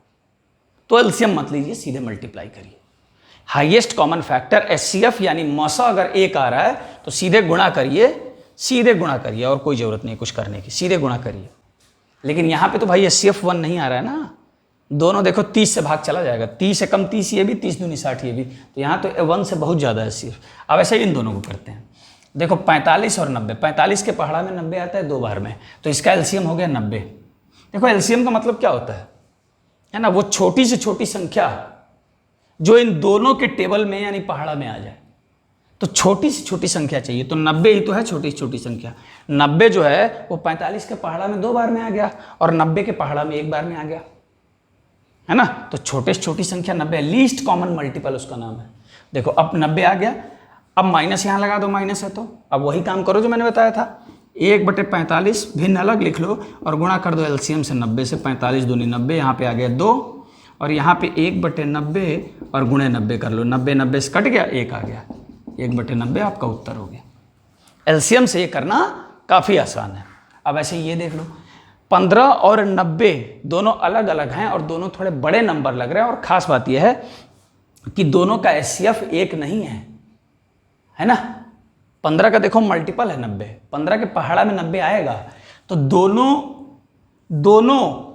तो एलसीएम मत लीजिए, सीधे मल्टीप्लाई करिए। हाईएस्ट कॉमन फैक्टर HCF यानी मसा अगर 1 आ रहा है तो सीधे गुणा करिए, सीधे गुणा करिए, और कोई ज़रूरत नहीं कुछ करने की, सीधे गुणा करिए। लेकिन यहाँ पे तो भाई HCF 1 नहीं आ रहा है ना, दोनों देखो 30 से भाग चला जाएगा, 30 एकम 30 ये भी, 30 दूनी 60 ये भी, तो यहाँ तो 1 से बहुत ज़्यादा है HCF। अब ऐसे ही इन दोनों को करते हैं। देखो 45 और 90, 45 के पहाड़ा में 90 आता है 2 बार में, तो इसका एलसीएम हो गया 90। देखो एलसीएम का मतलब क्या होता है ना, वो छोटी से छोटी संख्या जो इन दोनों के टेबल में यानी पहाड़ा में आ जाए। तो छोटी से छोटी संख्या चाहिए, तो 90 ही तो है छोटी से छोटी संख्या। 90 जो है वो 45 के पहाड़ा में 2 बार में आ गया और 90 के पहाड़ा में 1 बार में आ गया, है ना। तो छोटे से छोटी संख्या 90 है, लीस्ट कॉमन मल्टीपल उसका नाम है। देखो अब 90 आ गया, अब माइनस यहाँ लगा दो, माइनस है तो अब वही काम करो जो मैंने बताया था, 1/45 भिन्न अलग लिख लो और गुणा कर दो एलसीएम से 90 से। 45 दूनी 90, यहाँ पे आ गया 2 और यहाँ पे 1/90 और गुणे 90 कर लो, 90 90 से कट गया, 1 आ गया, 1/90 आपका उत्तर हो गया। एलसीएम से ये करना काफ़ी आसान है। अब ऐसे ये देख लो, 15 और 90 दोनों अलग अलग हैं और दोनों थोड़े बड़े नंबर लग रहे हैं, और ख़ास बात यह है कि दोनों का HCF 1 नहीं है ना। 15 का देखो मल्टीपल है 90, 15 के पहाड़ा में 90 आएगा, तो दोनों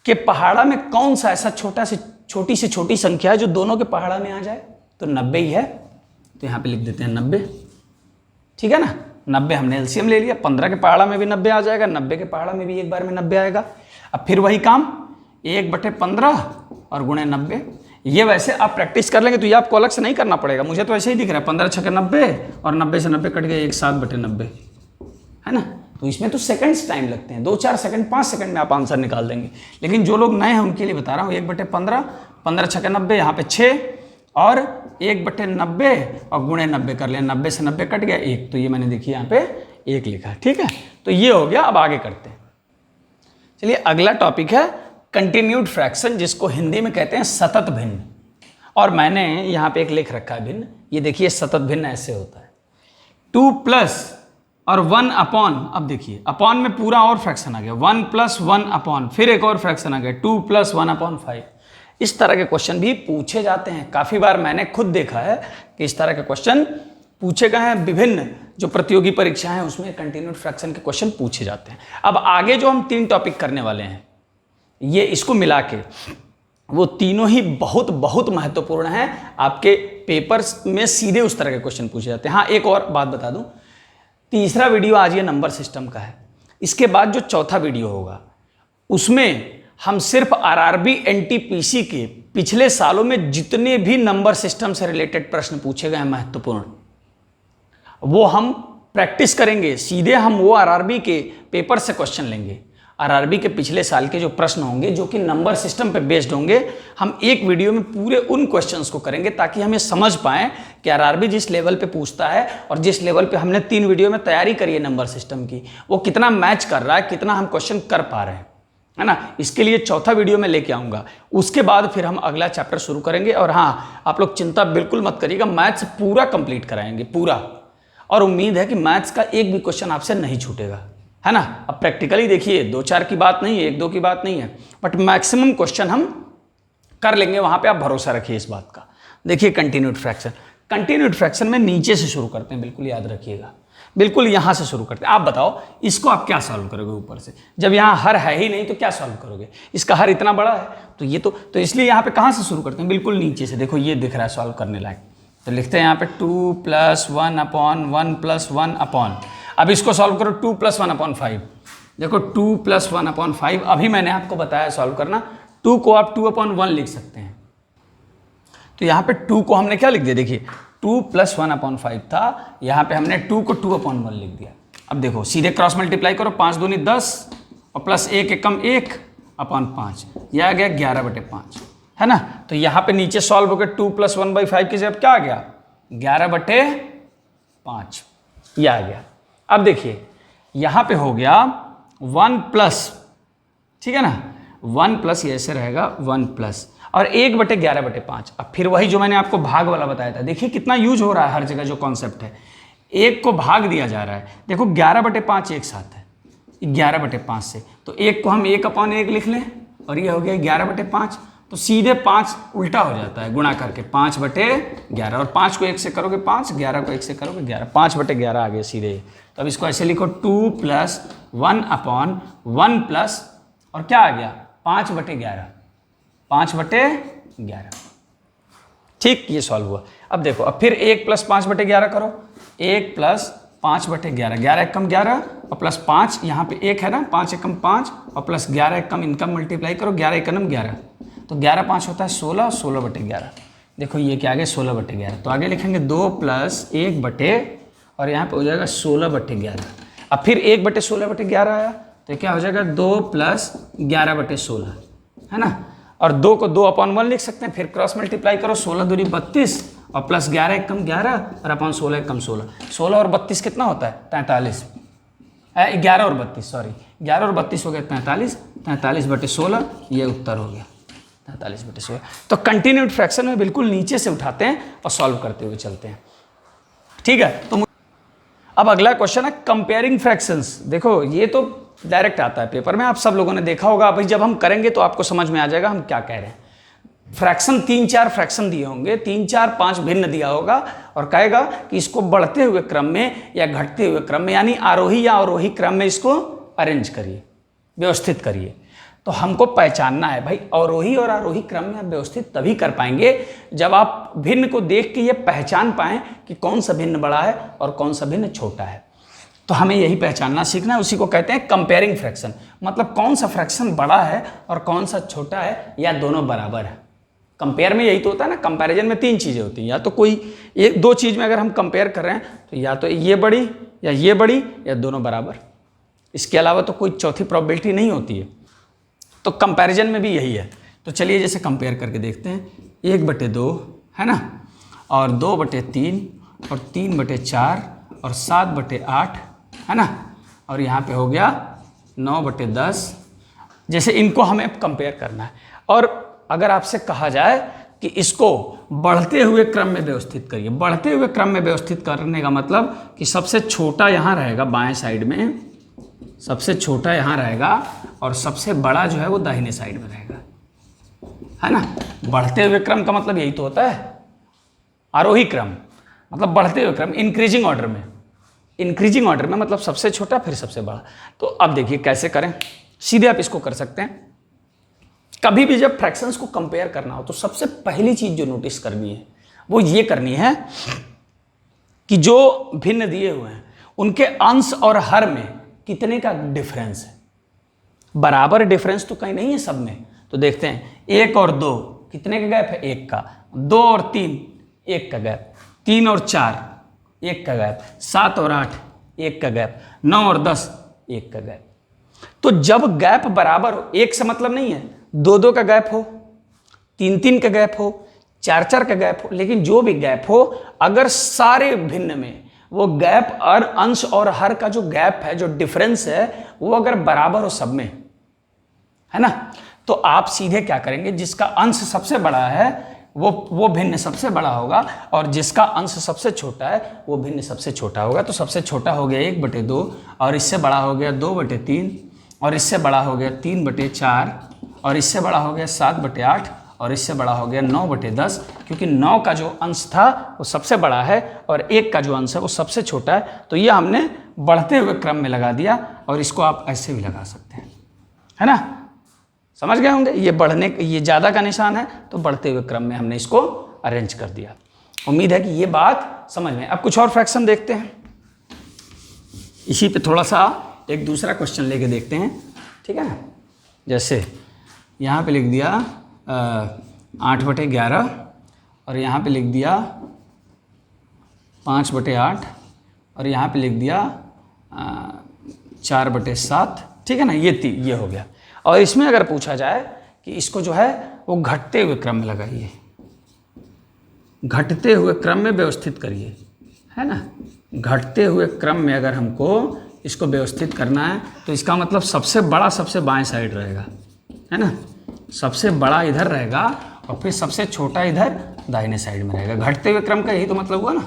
के पहाड़ा में कौन सा ऐसा छोटी से छोटी संख्या है जो दोनों के पहाड़ा में आ जाए, तो 90 ही है। तो यहाँ पे लिख देते हैं 90, ठीक है ना। 90 हमने एलसीएम ले लिया, 15 के पहाड़ा में भी 90 आ जाएगा, 90 के पहाड़ा में भी 1 बार में 90 आएगा। अब फिर वही काम, 1/15 और गुणे 90। ये वैसे आप प्रैक्टिस कर लेंगे तो ये आपको अलग से नहीं करना पड़ेगा, मुझे तो ऐसे ही दिख रहा है 15 छक्के 90 और 90 से 90 कट गए 1/7/90, है ना। तो इसमें तो सेकंड्स टाइम लगते हैं, 2-4 सेकंड 5 सेकंड में आप आंसर निकाल देंगे। लेकिन जो लोग नए हैं उनके लिए बता रहा हूँ 1/15, 15 छक्के 90, यहाँ पे 6 और 1/90 और गुणे 90 कर लिया, 90 से 90 कट गया 1, तो ये मैंने देखिए यहाँ पे 1 लिखा है, ठीक है। तो ये हो गया, अब आगे करते हैं। चलिए अगला टॉपिक है कंटिन्यूड फ्रैक्शन, जिसको हिंदी में कहते हैं सतत भिन्न। और मैंने यहाँ पे एक लिख रखा है भिन्न, ये देखिए सतत भिन्न ऐसे होता है 2 प्लस और 1 अपॉन, अब देखिए अपॉन में पूरा और फ्रैक्शन आ गया, 1 + 1 अपॉन, फिर एक और फ्रैक्शन आ गया 2 + 1/5। इस तरह के क्वेश्चन भी पूछे जाते हैं, काफ़ी बार मैंने खुद देखा है कि इस तरह के क्वेश्चन पूछे गए हैं। विभिन्न जो प्रतियोगी परीक्षाएं हैं उसमें कंटिन्यूड फ्रैक्शन के क्वेश्चन पूछे जाते हैं। अब आगे जो हम 3 टॉपिक करने वाले हैं, ये इसको मिला के वो तीनों ही बहुत बहुत महत्वपूर्ण हैं, आपके पेपर्स में सीधे उस तरह के क्वेश्चन पूछे जाते हैं। हाँ, एक और बात बता दूं, तीसरा वीडियो आज ये नंबर सिस्टम का है, इसके बाद जो चौथा वीडियो होगा उसमें हम सिर्फ आरआरबी एनटीपीसी के पिछले सालों में जितने भी नंबर सिस्टम से रिलेटेड प्रश्न पूछे गए हैं महत्वपूर्ण, वो हम प्रैक्टिस करेंगे। सीधे हम वो आरआरबी के पेपर से क्वेश्चन लेंगे, आरआरबी के पिछले साल के जो प्रश्न होंगे जो कि नंबर सिस्टम पे बेस्ड होंगे, हम एक वीडियो में पूरे उन क्वेश्चंस को करेंगे ताकि हम ये समझ पाएं कि आरआरबी जिस लेवल पे पूछता है और जिस लेवल पे हमने 3 वीडियो में तैयारी करी है नंबर सिस्टम की, वो कितना मैच कर रहा है, कितना हम क्वेश्चन कर पा रहे हैं, है ना। इसके लिए चौथा वीडियो में लेके आऊँगा, उसके बाद फिर हम अगला चैप्टर शुरू करेंगे। और हाँ, आप लोग चिंता बिल्कुल मत करिएगा, मैथ्स पूरा कंप्लीट कराएंगे पूरा, और उम्मीद है कि मैथ्स का एक भी क्वेश्चन आपसे नहीं छूटेगा, है ना। अब प्रैक्टिकली देखिए 2-4 की बात नहीं है, 1-2 की बात नहीं है, बट मैक्सिमम क्वेश्चन हम कर लेंगे, वहाँ पे आप भरोसा रखिए इस बात का। देखिए कंटिन्यूड फ्रैक्शन, कंटिन्यूड फ्रैक्शन में नीचे से शुरू करते हैं, बिल्कुल याद रखिएगा, बिल्कुल यहाँ से शुरू करते हैं। आप बताओ इसको आप क्या सॉल्व करोगे ऊपर से, जब यहाँ हर है ही नहीं तो क्या सॉल्व करोगे, इसका हर इतना बड़ा है तो ये तो इसलिए यहाँ पे कहाँ से शुरू करते हैं, बिल्कुल नीचे से। देखो ये दिख रहा है सॉल्व करने लायक, तो लिखते हैं यहाँ पे 2 + 1 अपॉन 1 + 1 अपॉन, अब इसको सॉल्व करो 2 + 1/5। देखो 2 + 1/5, अभी मैंने आपको बताया सॉल्व करना, 2 को आप 2/1 लिख सकते हैं, तो यहाँ पे 2 को हमने क्या लिख दिया, देखिए 2 + 1/5 था, यहाँ पे हमने 2 को 2/1 लिख दिया। अब देखो सीधे क्रॉस मल्टीप्लाई करो, 5 दूनी 10 और प्लस 1 एकम 1/5, यह आ गया 11/5, है ना। तो यहाँ पे नीचे सॉल्व हो गया 2 + 1/5 की जगह क्या आ गया 11/5, यह आ गया। अब देखिए यहाँ पे हो गया 1+, ठीक है ना, 1+ ये ऐसे रहेगा 1+, और 1/11/5। अब फिर वही जो मैंने आपको भाग वाला बताया था, देखिए कितना यूज हो रहा है हर जगह जो कॉन्सेप्ट है, 1 को भाग दिया जा रहा है। देखो 11/5 एक साथ है 11/5 से, तो 1 को हम 1/1 लिख लें और ये हो गया 11/5, तो सीधे 5 उल्टा हो जाता है गुणा करके 5/11, और 5 को 1 से करोगे 5, 11 को 1 से करोगे 11, 5/11 आ गया सीधे। तो अब इसको ऐसे लिखो 2 + 1/1 और क्या आ गया 5/11, 5/11, ठीक, ये सॉल्व हुआ। अब देखो अब फिर 1 + 5/11 करो, 1 + 5/11, 11 एकम 11 और प्लस 5, यहाँ पे 1 है ना, 5 एकम 5 और प्लस 11 एकम इनका मल्टीप्लाई करो, 11 एकम 11, तो 11 5 होता है 16, 16/11। देखो ये क्या आ गया 16/11, तो आगे लिखेंगे 2 + 1 और यहाँ पे हो जाएगा 16/11। अब फिर 1/16/11 आया तो क्या हो जाएगा 2 + 11/16, है ना। और 2 को 2/1 लिख सकते हैं, फिर क्रॉस मल्टीप्लाई करो, 16 दूनी 32 और प्लस 11 एकम 11 और अपॉन 16 एकम 16, 16 और 32 कितना होता है 43, 11 और 32 सॉरी 11 और 32 हो गया 43, 43/16, ये उत्तर हो गया 43/16। तो कंटिन्यूड फ्रैक्शन में बिल्कुल नीचे से उठाते हैं और सॉल्व करते हुए चलते हैं, ठीक है। तो अब अगला क्वेश्चन है कंपेयरिंग फ्रैक्शंस। देखो ये तो डायरेक्ट आता है पेपर में, आप सब लोगों ने देखा होगा, अभी जब हम करेंगे तो आपको समझ में आ जाएगा हम क्या कह रहे हैं। फ्रैक्शन 3-4 फ्रैक्शन दिए होंगे, 3-4-5 भिन्न दिया होगा और कहेगा कि इसको बढ़ते हुए क्रम में या घटते हुए क्रम में, यानी आरोही या अवरोही क्रम में इसको अरेंज करिए, व्यवस्थित करिए। तो हमको पहचानना है भाई, अवरोही और आरोही क्रम में आप व्यवस्थित तभी कर पाएंगे जब आप भिन्न को देख के ये पहचान पाएं कि कौन सा भिन्न बड़ा है और कौन सा भिन्न छोटा है। तो हमें यही पहचानना सीखना है, उसी को कहते हैं कंपेयरिंग फ्रैक्शन। मतलब कौन सा फ्रैक्शन बड़ा है और कौन सा छोटा है, या दोनों बराबर है। कंपेयर में यही तो होता है ना, कंपैरिजन में 3 चीज़ें होती हैं, या तो कोई एक 2 चीज़ में अगर हम कंपेयर कर रहे हैं तो या तो ये बड़ी या ये बड़ी या दोनों बराबर, इसके अलावा तो कोई चौथी प्रोबेबिलिटी नहीं होती है। तो कंपैरिजन में भी यही है। तो चलिए जैसे कंपेयर करके देखते हैं, 1/2 है ना, और 2/3 और 3/4 और 7/8 है ना, और यहाँ पे हो गया 9/10। जैसे इनको हमें कंपेयर करना है, और अगर आपसे कहा जाए कि इसको बढ़ते हुए क्रम में व्यवस्थित करिए, बढ़ते हुए क्रम में व्यवस्थित करने का मतलब कि सबसे छोटा यहाँ रहेगा बाएं साइड में, सबसे छोटा यहाँ रहेगा और सबसे बड़ा जो है वो दाहिने साइड में रहेगा, है ना। बढ़ते हुए क्रम का मतलब यही तो होता है, आरोही क्रम मतलब बढ़ते हुए क्रम, इंक्रीजिंग ऑर्डर में, इंक्रीजिंग ऑर्डर में मतलब सबसे छोटा फिर सबसे बड़ा। तो अब देखिए कैसे करें, सीधे आप इसको कर सकते हैं। कभी भी जब फ्रैक्शंस को कंपेयर करना हो तो सबसे पहली चीज जो नोटिस करनी है वो ये करनी है कि जो भिन्न दिए हुए हैं उनके अंश और हर में कितने का डिफरेंस है। बराबर डिफरेंस तो कहीं नहीं है सब में। तो देखते हैं 1 और 2 कितने का गैप है, 1 का। 2 और 3 1 का गैप। 3 और 4 1 का गैप। 7 और 8 1 का गैप। 9 और 10 1 का गैप। तो जब गैप बराबर हो, एक से मतलब नहीं है 2-2 का गैप हो, 3-3 का गैप हो, 4-4 का गैप हो, लेकिन जो भी गैप हो अगर सारे भिन्न में वो गैप और अंश और हर का जो गैप है, जो डिफरेंस है, वो अगर बराबर हो सब में, है ना, तो आप सीधे क्या करेंगे, जिसका अंश सबसे बड़ा है वो भिन्न सबसे बड़ा होगा, और जिसका अंश सबसे छोटा है वो भिन्न सबसे छोटा होगा। तो सबसे छोटा हो गया 1/2, और इससे बड़ा हो गया 2/3, और इससे बड़ा हो गया 3/4, और इससे बड़ा हो गया 7/8, और इससे बड़ा हो गया 9/10, क्योंकि 9 का जो अंश था वो सबसे बड़ा है और 1 का जो अंश है वो सबसे छोटा है। तो ये हमने बढ़ते हुए क्रम में लगा दिया, और इसको आप ऐसे भी लगा सकते हैं, है ना, समझ गए होंगे। ये बढ़ने, ये ज़्यादा का निशान है तो बढ़ते हुए क्रम में हमने इसको अरेंज कर दिया। उम्मीद है कि ये बात समझ में। अब कुछ और फ्रैक्शन देखते हैं, इसी पे थोड़ा सा एक दूसरा क्वेश्चन लेके देखते हैं, ठीक है ना। जैसे यहाँ पे लिख दिया 8/11, और यहाँ पे लिख दिया 5/8, और यहाँ पे लिख दिया 4/7, ठीक है ना। ये हो गया। और इसमें अगर पूछा जाए कि इसको जो है वो घटते हुए क्रम में लगाइए, घटते हुए क्रम में व्यवस्थित करिए, है ना। घटते हुए क्रम में अगर हमको इसको व्यवस्थित करना है तो इसका मतलब सबसे बड़ा सबसे बाएं साइड रहेगा, है ना, सबसे बड़ा इधर रहेगा और फिर सबसे छोटा इधर दाहिने साइड में रहेगा। घटते हुए क्रम का यही तो मतलब हुआ ना,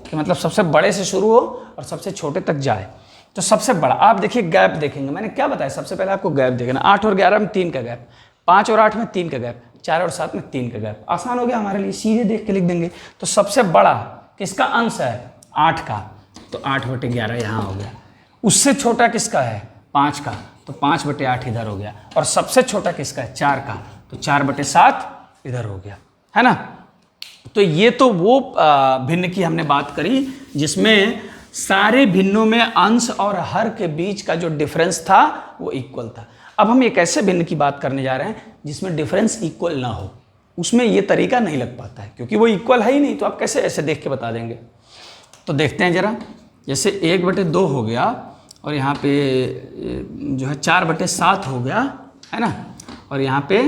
कि मतलब सबसे बड़े से शुरू हो और सबसे छोटे तक जाए। तो सबसे बड़ा, आप देखिए गैप देखेंगे, मैंने क्या बताया, सबसे पहले आपको गैप देखना। 8 और 11 में 3 का गैप, 5 और 8 में 3 का गैप, 4 और 7 में 3 का गैप। आसान हो गया हमारे लिए, सीधे देख के लिख देंगे। तो सबसे बड़ा किसका अंश है, 8 का, तो 8/11 यहाँ हो गया। उससे छोटा किसका है, 5 का, तो 5/8 इधर हो गया। और सबसे छोटा किसका है, 4 का, तो 4/7 इधर हो गया, है ना। तो ये तो वो भिन्न की हमने बात करी जिसमें सारे भिन्नों में अंश और हर के बीच का जो डिफरेंस था वो इक्वल था। अब हम एक ऐसे भिन्न की बात करने जा रहे हैं जिसमें डिफरेंस इक्वल ना हो। उसमें ये तरीका नहीं लग पाता है क्योंकि वो इक्वल है ही नहीं, तो आप कैसे ऐसे देख के बता देंगे। तो देखते हैं जरा, जैसे 1/2 हो गया, और यहाँ पे जो है 4/7 हो गया, है ना, और यहाँ पे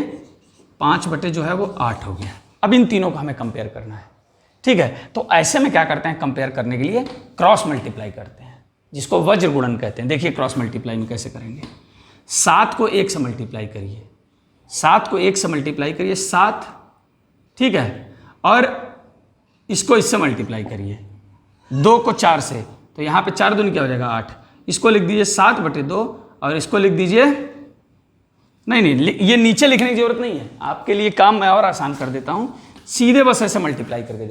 5 जो है वो 8 हो गया। अब इन तीनों को हमें कंपेयर करना है, ठीक है। तो ऐसे में क्या करते हैं, कंपेयर करने के लिए क्रॉस मल्टीप्लाई करते हैं, जिसको वज्र गुणन कहते हैं। देखिए क्रॉस मल्टीप्लाई में कैसे करेंगे, 7 को 1 से मल्टीप्लाई करिए, 7 को 1 से मल्टीप्लाई करिए 7, ठीक है, और इसको इससे मल्टीप्लाई करिए 2 को 4 से, तो यहाँ पे 4 दूनी क्या हो जाएगा 8। इसको लिख दीजिए 7/2, और इसको लिख दीजिए, नहीं ये नीचे लिखने की जरूरत नहीं है, आपके लिए काम मैं और आसान कर देता हूँ, सीधे बस ऐसे मल्टीप्लाई करके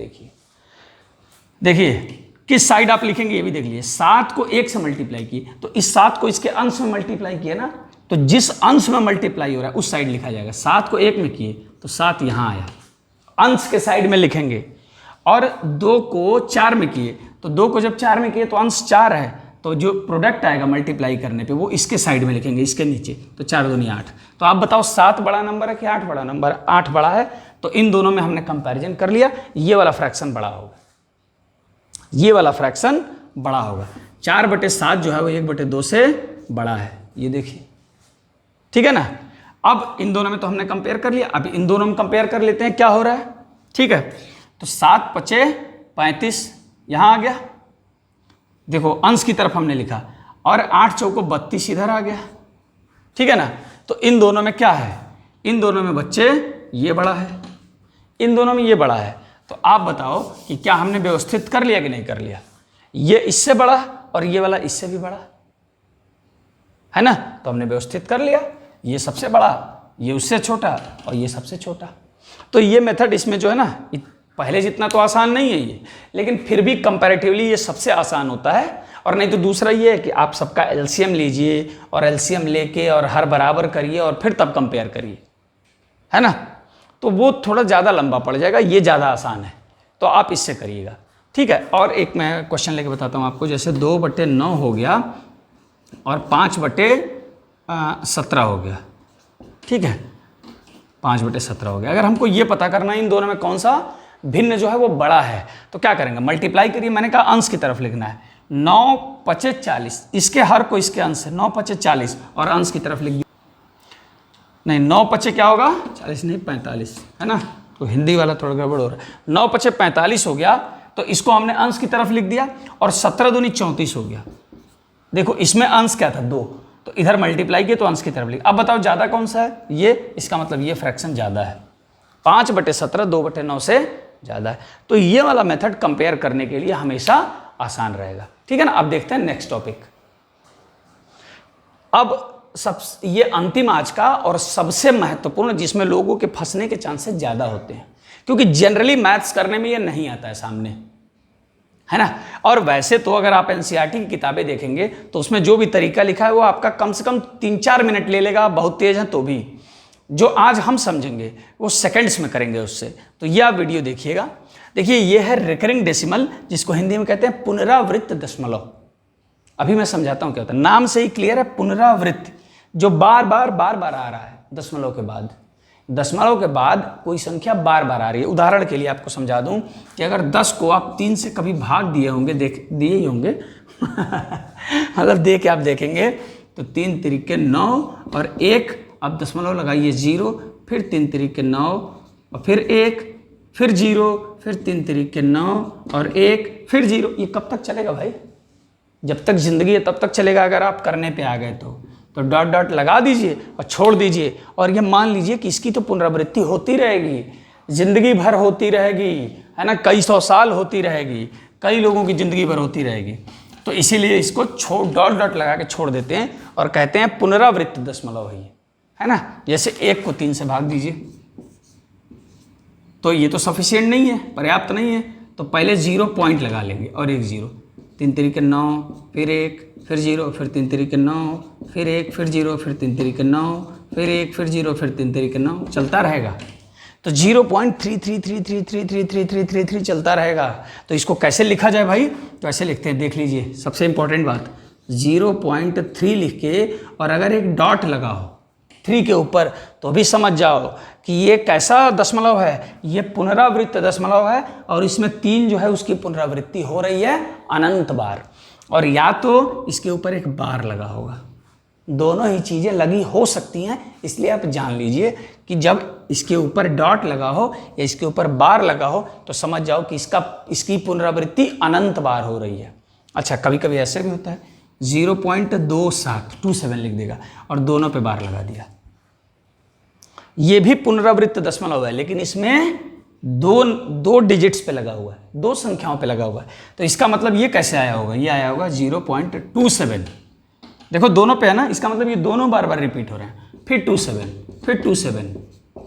देखिए किस साइड आप लिखेंगे ये भी देख लीजिए। 7 को 1 से मल्टीप्लाई किए तो इस 7 को इसके अंश में मल्टीप्लाई किया ना, तो जिस अंश में मल्टीप्लाई हो रहा है उस साइड लिखा जाएगा। 7 को 1 में किए तो 7 यहाँ आया, अंश के साइड में लिखेंगे। और 2 को 4 में किए तो 2 को जब 4 में किए तो अंश 4 है, तो जो प्रोडक्ट आएगा मल्टीप्लाई करने पे वो इसके साइड में लिखेंगे, इसके नीचे। तो 4 दूनी 8। तो आप बताओ 7 बड़ा नंबर है कि 8 बड़ा नंबर? 8 बड़ा है। तो इन दोनों में हमने कंपैरिजन कर लिया, ये वाला फ्रैक्शन बड़ा होगा, ये वाला फ्रैक्शन बड़ा होगा। 4/7 जो है वो 1/2 से बड़ा है, ये देखिए, ठीक है ना। अब इन दोनों में तो हमने कंपेयर कर लिया, अब इन दोनों में कंपेयर कर लेते हैं क्या हो रहा है, ठीक है। तो 7×5 = 35 यहाँ आ गया, देखो अंश की तरफ हमने लिखा, और 8×4 = 32 इधर आ गया, ठीक है ना। तो इन दोनों में क्या है, इन दोनों में बच्चे ये बड़ा है, इन दोनों में ये बड़ा है। तो आप बताओ कि क्या हमने व्यवस्थित कर लिया कि नहीं कर लिया? ये इससे बड़ा और ये वाला इससे भी बड़ा है ना, तो हमने व्यवस्थित कर लिया, ये सबसे बड़ा, ये उससे छोटा और ये सबसे छोटा। तो ये मेथड इसमें जो है ना, पहले जितना तो आसान नहीं है ये, लेकिन फिर भी कंपैरेटिवली ये सबसे आसान होता है। और नहीं तो दूसरा ये है कि आप सबका एलसीएम लीजिए और एलसीएम लेके और हर बराबर करिए और फिर तब कंपेयर करिए, है ना, तो वो थोड़ा ज़्यादा लंबा पड़ जाएगा, ये ज़्यादा आसान है, तो आप इससे करिएगा, ठीक है। और एक मैं क्वेश्चन लेके बताता हूँ आपको, जैसे 2/9 हो गया और 5/17 हो गया, ठीक है, 5/17 हो गया। अगर हमको ये पता करना है इन दोनों में कौन सा भिन्न जो है वो बड़ा है, तो क्या करेंगे, मल्टीप्लाई करिए। मैंने कहा अंश की तरफ लिखना है, 9×5 = 40, इसके हर को इसके अंश है, 9×5 = 40, और अंश की तरफ लिख दिया, नहीं 9×5 क्या होगा, 40 नहीं 45, है ना, तो हिंदी वाला थोड़ा गड़बड़ हो रहा है। 9×5 = 45 हो गया, तो इसको हमने अंश की तरफ लिख दिया, और 17 दूनी 34 हो गया। देखो इसमें अंश क्या था 2, तो इधर मल्टीप्लाई किया तो अंश की तरफ लिख। अब बताओ ज़्यादा कौन सा है, ये, इसका मतलब ये फ्रैक्शन ज़्यादा है, 5/17 2/9 से ज़्यादा है। तो ये वाला मेथड कंपेयर करने के लिए हमेशा आसान रहेगा, ठीक है ना। अब देखते हैं नेक्स्ट टॉपिक। अब ये अंतिम आज का और सबसे महत्वपूर्ण, जिसमें लोगों के फंसने के चांसेस ज़्यादा होते हैं, क्योंकि जनरली मैथ्स करने में ये नहीं आता है सामने, है ना। और वैसे तो अगर आप एनसीईआरटी की किताबें देखेंगे तो उसमें जो भी तरीका लिखा है वो आपका कम से कम 3-4 मिनट ले लेगा, बहुत तेज है तो भी। जो आज हम समझेंगे वो सेकंड्स में करेंगे उससे। तो ये आप वीडियो देखिएगा। देखिए ये है रिकरिंग डेसिमल, जिसको हिंदी में कहते हैं पुनरावृत्त दशमलव। अभी मैं समझाता हूँ क्या होता है, नाम से ही क्लियर है, पुनरावृत्त, जो बार बार आ रहा है दशमलव के बाद। दशमलव के बाद कोई संख्या बार बार आ रही है। उदाहरण के लिए आपको समझा दूं कि अगर 10 को आप 3 से कभी भाग दिए होंगे, दिए ही होंगे मतलब दे के आप देखेंगे तो 3 तिरिके 9 और 1, अब दशमलव लगाइए 0, फिर 3 तिरिके 9 और फिर 1, फिर 0, फिर 3 तिरिके 9 और 1, फिर 0। ये कब तक चलेगा भाई? जब तक जिंदगी है तब तक चलेगा। अगर आप करने पे आ गए तो डॉट डॉट लगा दीजिए और छोड़ दीजिए, और ये मान लीजिए कि इसकी तो पुनरावृत्ति होती रहेगी, जिंदगी भर होती रहेगी, है ना, कई 100 साल होती रहेगी, कई लोगों की जिंदगी भर होती रहेगी। तो इसीलिए इसको डॉट डॉट लगा के छोड़ देते हैं और कहते हैं पुनरावृत्त दशमलव है ना। जैसे 1 को 3 से भाग दीजिए, तो ये तो सफिशिएंट नहीं है, पर्याप्त नहीं है, तो पहले 0 पॉइंट लगा लेंगे और 1 0, 3 तिरिके 9, फिर 1, फिर 0, फिर 3 तिरिके 9, फिर 1, फिर 0, फिर 3 तिरिके 9, फिर 1, फिर 0, फिर 3 तिरिके 9, चलता रहेगा। तो 0.33333333 चलता रहेगा। तो इसको कैसे लिखा जाए भाई? तो ऐसे लिखते हैं, देख लीजिए, सबसे इंपॉर्टेंट बात, 0.3 लिख के और अगर एक डॉट लगा हो 3 के ऊपर, तो भी समझ जाओ कि ये कैसा दशमलव है, ये पुनरावृत्त दशमलव है, और इसमें 3 जो है उसकी पुनरावृत्ति हो रही है अनंत बार, और या तो इसके ऊपर एक बार लगा होगा। दोनों ही चीज़ें लगी हो सकती हैं, इसलिए आप जान लीजिए कि जब इसके ऊपर डॉट लगा हो या इसके ऊपर बार लगा हो तो समझ जाओ कि इसकी पुनरावृत्ति अनंत बार हो रही है। अच्छा, कभी कभी ऐसे भी होता है 0.27 लिख देगा और दोनों पे बार लगा दिया, ये भी पुनरावृत्त दशमलव है, लेकिन इसमें दो डिजिट्स पे लगा हुआ है, 2 संख्याओं पे लगा हुआ है। तो इसका मतलब ये कैसे आया होगा? ये आया होगा 0.27। देखो दोनों पे है ना, इसका मतलब ये दोनों बार बार रिपीट हो रहे हैं, फिर 27, फिर 27,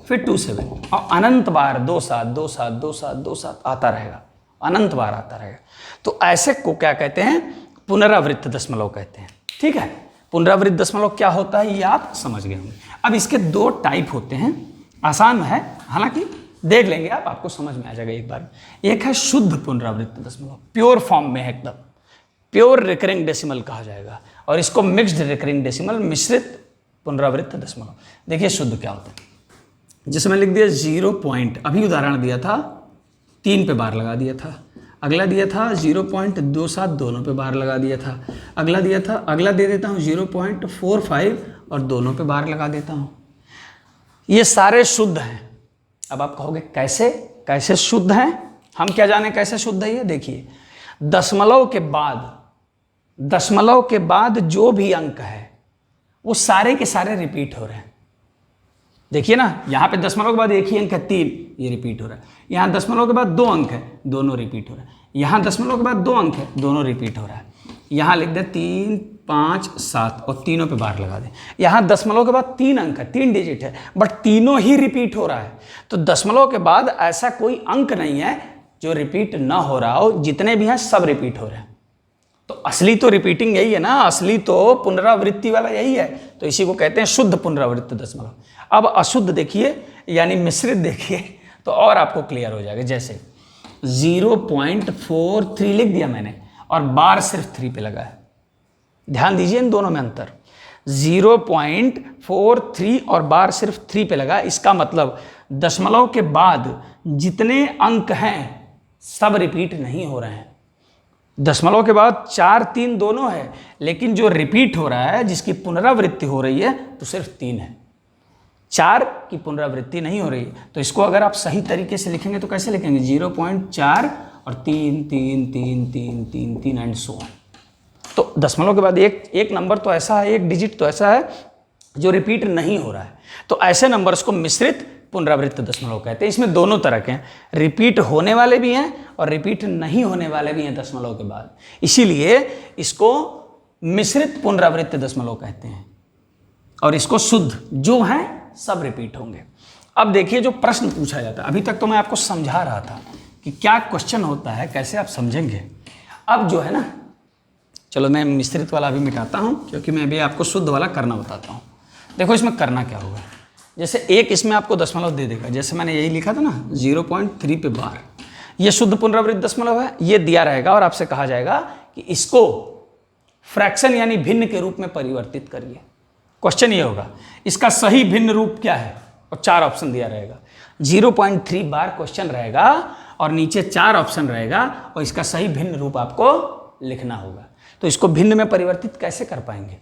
फिर 27, और अनंत बार 27 27 27 27 आता रहेगा, अनंत बार आता रहेगा। तो ऐसे को क्या कहते हैं? पुनरावृत्त दशमलव कहते हैं। ठीक है, पुनरावृत्त दशमलव क्या होता है ये आप समझ गए होंगे। अब इसके 2 टाइप होते हैं, आसान है, हालांकि देख लेंगे आप, आपको समझ में आ जाएगा एक बार। एक है शुद्ध पुनरावृत्त दशमलव, प्योर फॉर्म में है एकदम, प्योर रिकरिंग डेसिमल कहा जाएगा, और इसको मिक्स्ड रिकरिंग डेसिमल, मिश्रित पुनरावृत्त दशमलव। देखिए शुद्ध क्या होता है, जैसे मैं लिख दिया 0 पॉइंट, अभी उदाहरण दिया था 3 पे बार लगा दिया था, अगला दिया था 0.27 दोनों पे बार लगा दिया था, अगला दिया था, अगला दे देता हूँ 0.45 और दोनों पे बार लगा देता हूँ। ये सारे शुद्ध हैं। अब आप कहोगे कैसे, कैसे शुद्ध हैं? हम क्या जाने कैसे शुद्ध है ये? देखिए दशमलव के बाद जो भी अंक है वो सारे के सारे रिपीट हो रहे हैं। देखिए ना, यहाँ पे दशमलव के बाद एक ही अंक है 3, ये रिपीट हो रहा है। यहाँ दशमलव के बाद 2 अंक है, दोनों रिपीट हो रहा है। यहाँ दशमलव के बाद 2 अंक है, दोनों रिपीट हो रहा है। यहाँ लिख दे 3, 5, 7 और तीनों पे बार लगा दे। यहाँ दशमलव के बाद 3 अंक है, 3 डिजिट है, बट तीनों ही रिपीट हो रहा है। तो दशमलव के बाद ऐसा कोई अंक नहीं है जो रिपीट ना हो रहा हो, जितने भी हैं सब रिपीट हो रहे हैं। तो असली तो रिपीटिंग यही है ना, असली तो पुनरावृत्ति वाला यही है। तो इसी को कहते हैं शुद्ध पुनरावृत्त दशमलव। अब अशुद्ध देखिए, यानी मिश्रित देखिए, तो और आपको क्लियर हो जाएगा। जैसे 0.43 लिख दिया मैंने और बार सिर्फ 3 पे लगा है। ध्यान दीजिए इन दोनों में अंतर, 0.43 और बार सिर्फ 3 पे लगा। इसका मतलब दशमलव के बाद जितने अंक हैं सब रिपीट नहीं हो रहे हैं। दशमलव के बाद 4, 3 दोनों है, लेकिन जो रिपीट हो रहा है, जिसकी पुनरावृत्ति हो रही है, तो सिर्फ 3 है। 4 की पुनरावृत्ति नहीं हो रही है। तो इसको अगर आप सही तरीके से लिखेंगे तो कैसे लिखेंगे? 0.4 और 3, 3, 3, 3, 3, 3 एंड सो ऑन। तो दशमलव के बाद एक नंबर तो ऐसा है, एक डिजिट तो ऐसा है जो रिपीट नहीं हो रहा है। तो ऐसे नंबर्स को मिश्रित पुनरावृत्त दशमलव कहते हैं। इसमें दोनों तरह के हैं, रिपीट होने वाले भी हैं और रिपीट नहीं होने वाले भी हैं दशमलव के बाद। इसीलिए इसको मिश्रित पुनरावृत्त दशमलव कहते हैं। और इसको शुद्ध जो हैं सब रिपीट होंगे। अब देखिए जो प्रश्न पूछा जाता है, अभी तक तो मैं आपको समझा रहा था कि क्या क्वेश्चन होता है, कैसे आप समझेंगे। अब जो है ना, चलो मैं मिश्रित वाला भी मिटाता हूँ, क्योंकि मैं अभी आपको शुद्ध वाला करना बताता हूँ। देखो इसमें करना क्या होगा, जैसे एक इसमें आपको दशमलव दे देगा, जैसे मैंने यही लिखा था ना 0.3 पे बार, ये शुद्ध पुनरावृत्त दशमलव है, ये दिया रहेगा और आपसे कहा जाएगा कि इसको फ्रैक्शन यानी भिन्न के रूप में परिवर्तित करिए। क्वेश्चन ये होगा इसका सही भिन्न रूप क्या है, और 4 ऑप्शन दिया रहेगा। 0.3 बार क्वेश्चन रहेगा और नीचे 4 ऑप्शन रहेगा, और इसका सही भिन्न रूप आपको लिखना होगा। तो इसको भिन्न में परिवर्तित कैसे कर पाएंगे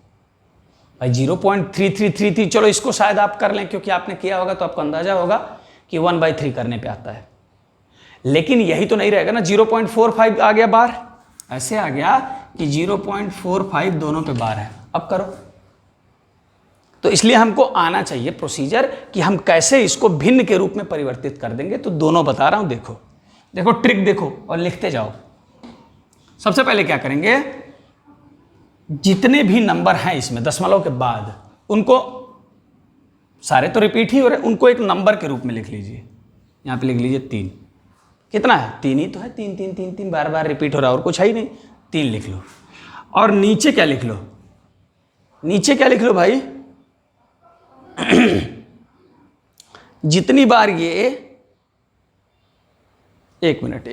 भाई? 0.3333, चलो इसको शायद आप कर लें, क्योंकि आपने किया होगा तो आपको अंदाजा होगा कि 1/3 करने पे आता है। लेकिन यही तो नहीं रहेगा ना, 0.45 आ गया बार, ऐसे आ गया कि 0.45 दोनों पे बार है। अब करो, तो इसलिए हमको आना चाहिए प्रोसीजर कि हम कैसे इसको भिन्न के रूप में परिवर्तित कर देंगे। तो दोनों बता रहा हूं, देखो देखो ट्रिक देखो और लिखते जाओ। सबसे पहले क्या करेंगे, जितने भी नंबर हैं इसमें दशमलव के बाद, उनको सारे तो रिपीट ही हो रहे हैं, उनको एक नंबर के रूप में लिख लीजिए। यहाँ पे लिख लीजिए 3। कितना है? 3 ही तो है, 3 3 3 3 बार बार रिपीट हो रहा है, और कुछ है ही नहीं, 3 लिख लो। और नीचे क्या लिख लो, नीचे क्या लिख लो भाई जितनी बार ये, एक मिनट,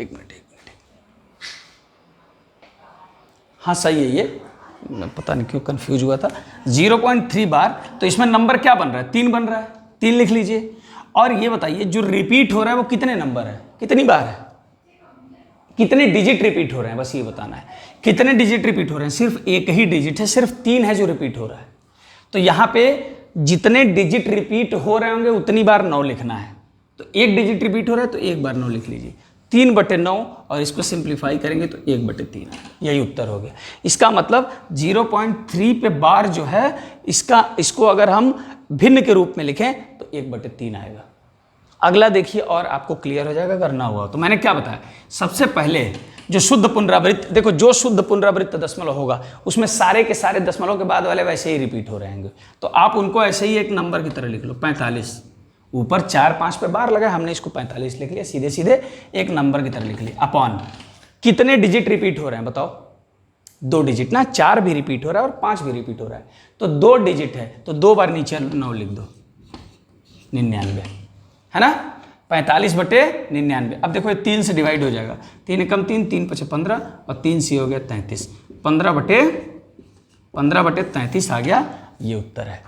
हाँ सही है, ये पता नहीं क्यों कंफ्यूज हुआ था। 0.3 बार, तो इसमें नंबर क्या बन रहा है? 3 बन रहा है, 3 लिख लीजिए। और ये बताइए जो रिपीट हो रहा है वो कितने नंबर है, कितनी बार है, कितने डिजिट रिपीट हो रहे हैं, बस ये बताना है। कितने डिजिट रिपीट हो रहे हैं? सिर्फ एक ही डिजिट है, सिर्फ 3 है जो रिपीट हो रहा है। तो यहाँ पे जितने डिजिट रिपीट हो रहे होंगे उतनी बार 9 लिखना है। तो एक डिजिट रिपीट हो रहा है तो 1 बार 9 लिख लीजिए, 3/9, और इसको सिंप्लीफाई करेंगे तो 1/3, यही उत्तर हो गया। इसका मतलब 0.3 पे बार जो है इसको अगर हम भिन्न के रूप में लिखें तो 1/3 आएगा। अगला देखिए और आपको क्लियर हो जाएगा अगर ना हुआ। तो मैंने क्या बताया, सबसे पहले जो शुद्ध पुनरावृत्त, देखो जो शुद्ध पुनरावृत्त दशमलव होगा उसमें सारे के सारे दशमलव के बाद वाले वैसे ही रिपीट हो रहेंगे। तो आप उनको ऐसे ही एक नंबर की तरह लिख लो, 45। ऊपर 4 5 पे बार लगा, हमने इसको 45 लिख लिया, सीधे सीधे एक नंबर की तरह लिख लिया। अपॉन कितने डिजिट रिपीट हो रहे हैं बताओ? 2 डिजिट ना, 4 भी रिपीट हो रहा है और 5 भी रिपीट हो रहा है। तो 2 डिजिट है तो 2 बार नीचे 9 लिख दो, 99 है ना। 45/99। अब देखो ये 3 से डिवाइड हो जाएगा, 3 एकम 3, 3 पचे 15 और 3 सी हो गया 33, 15/33 आ गया, ये उत्तर है।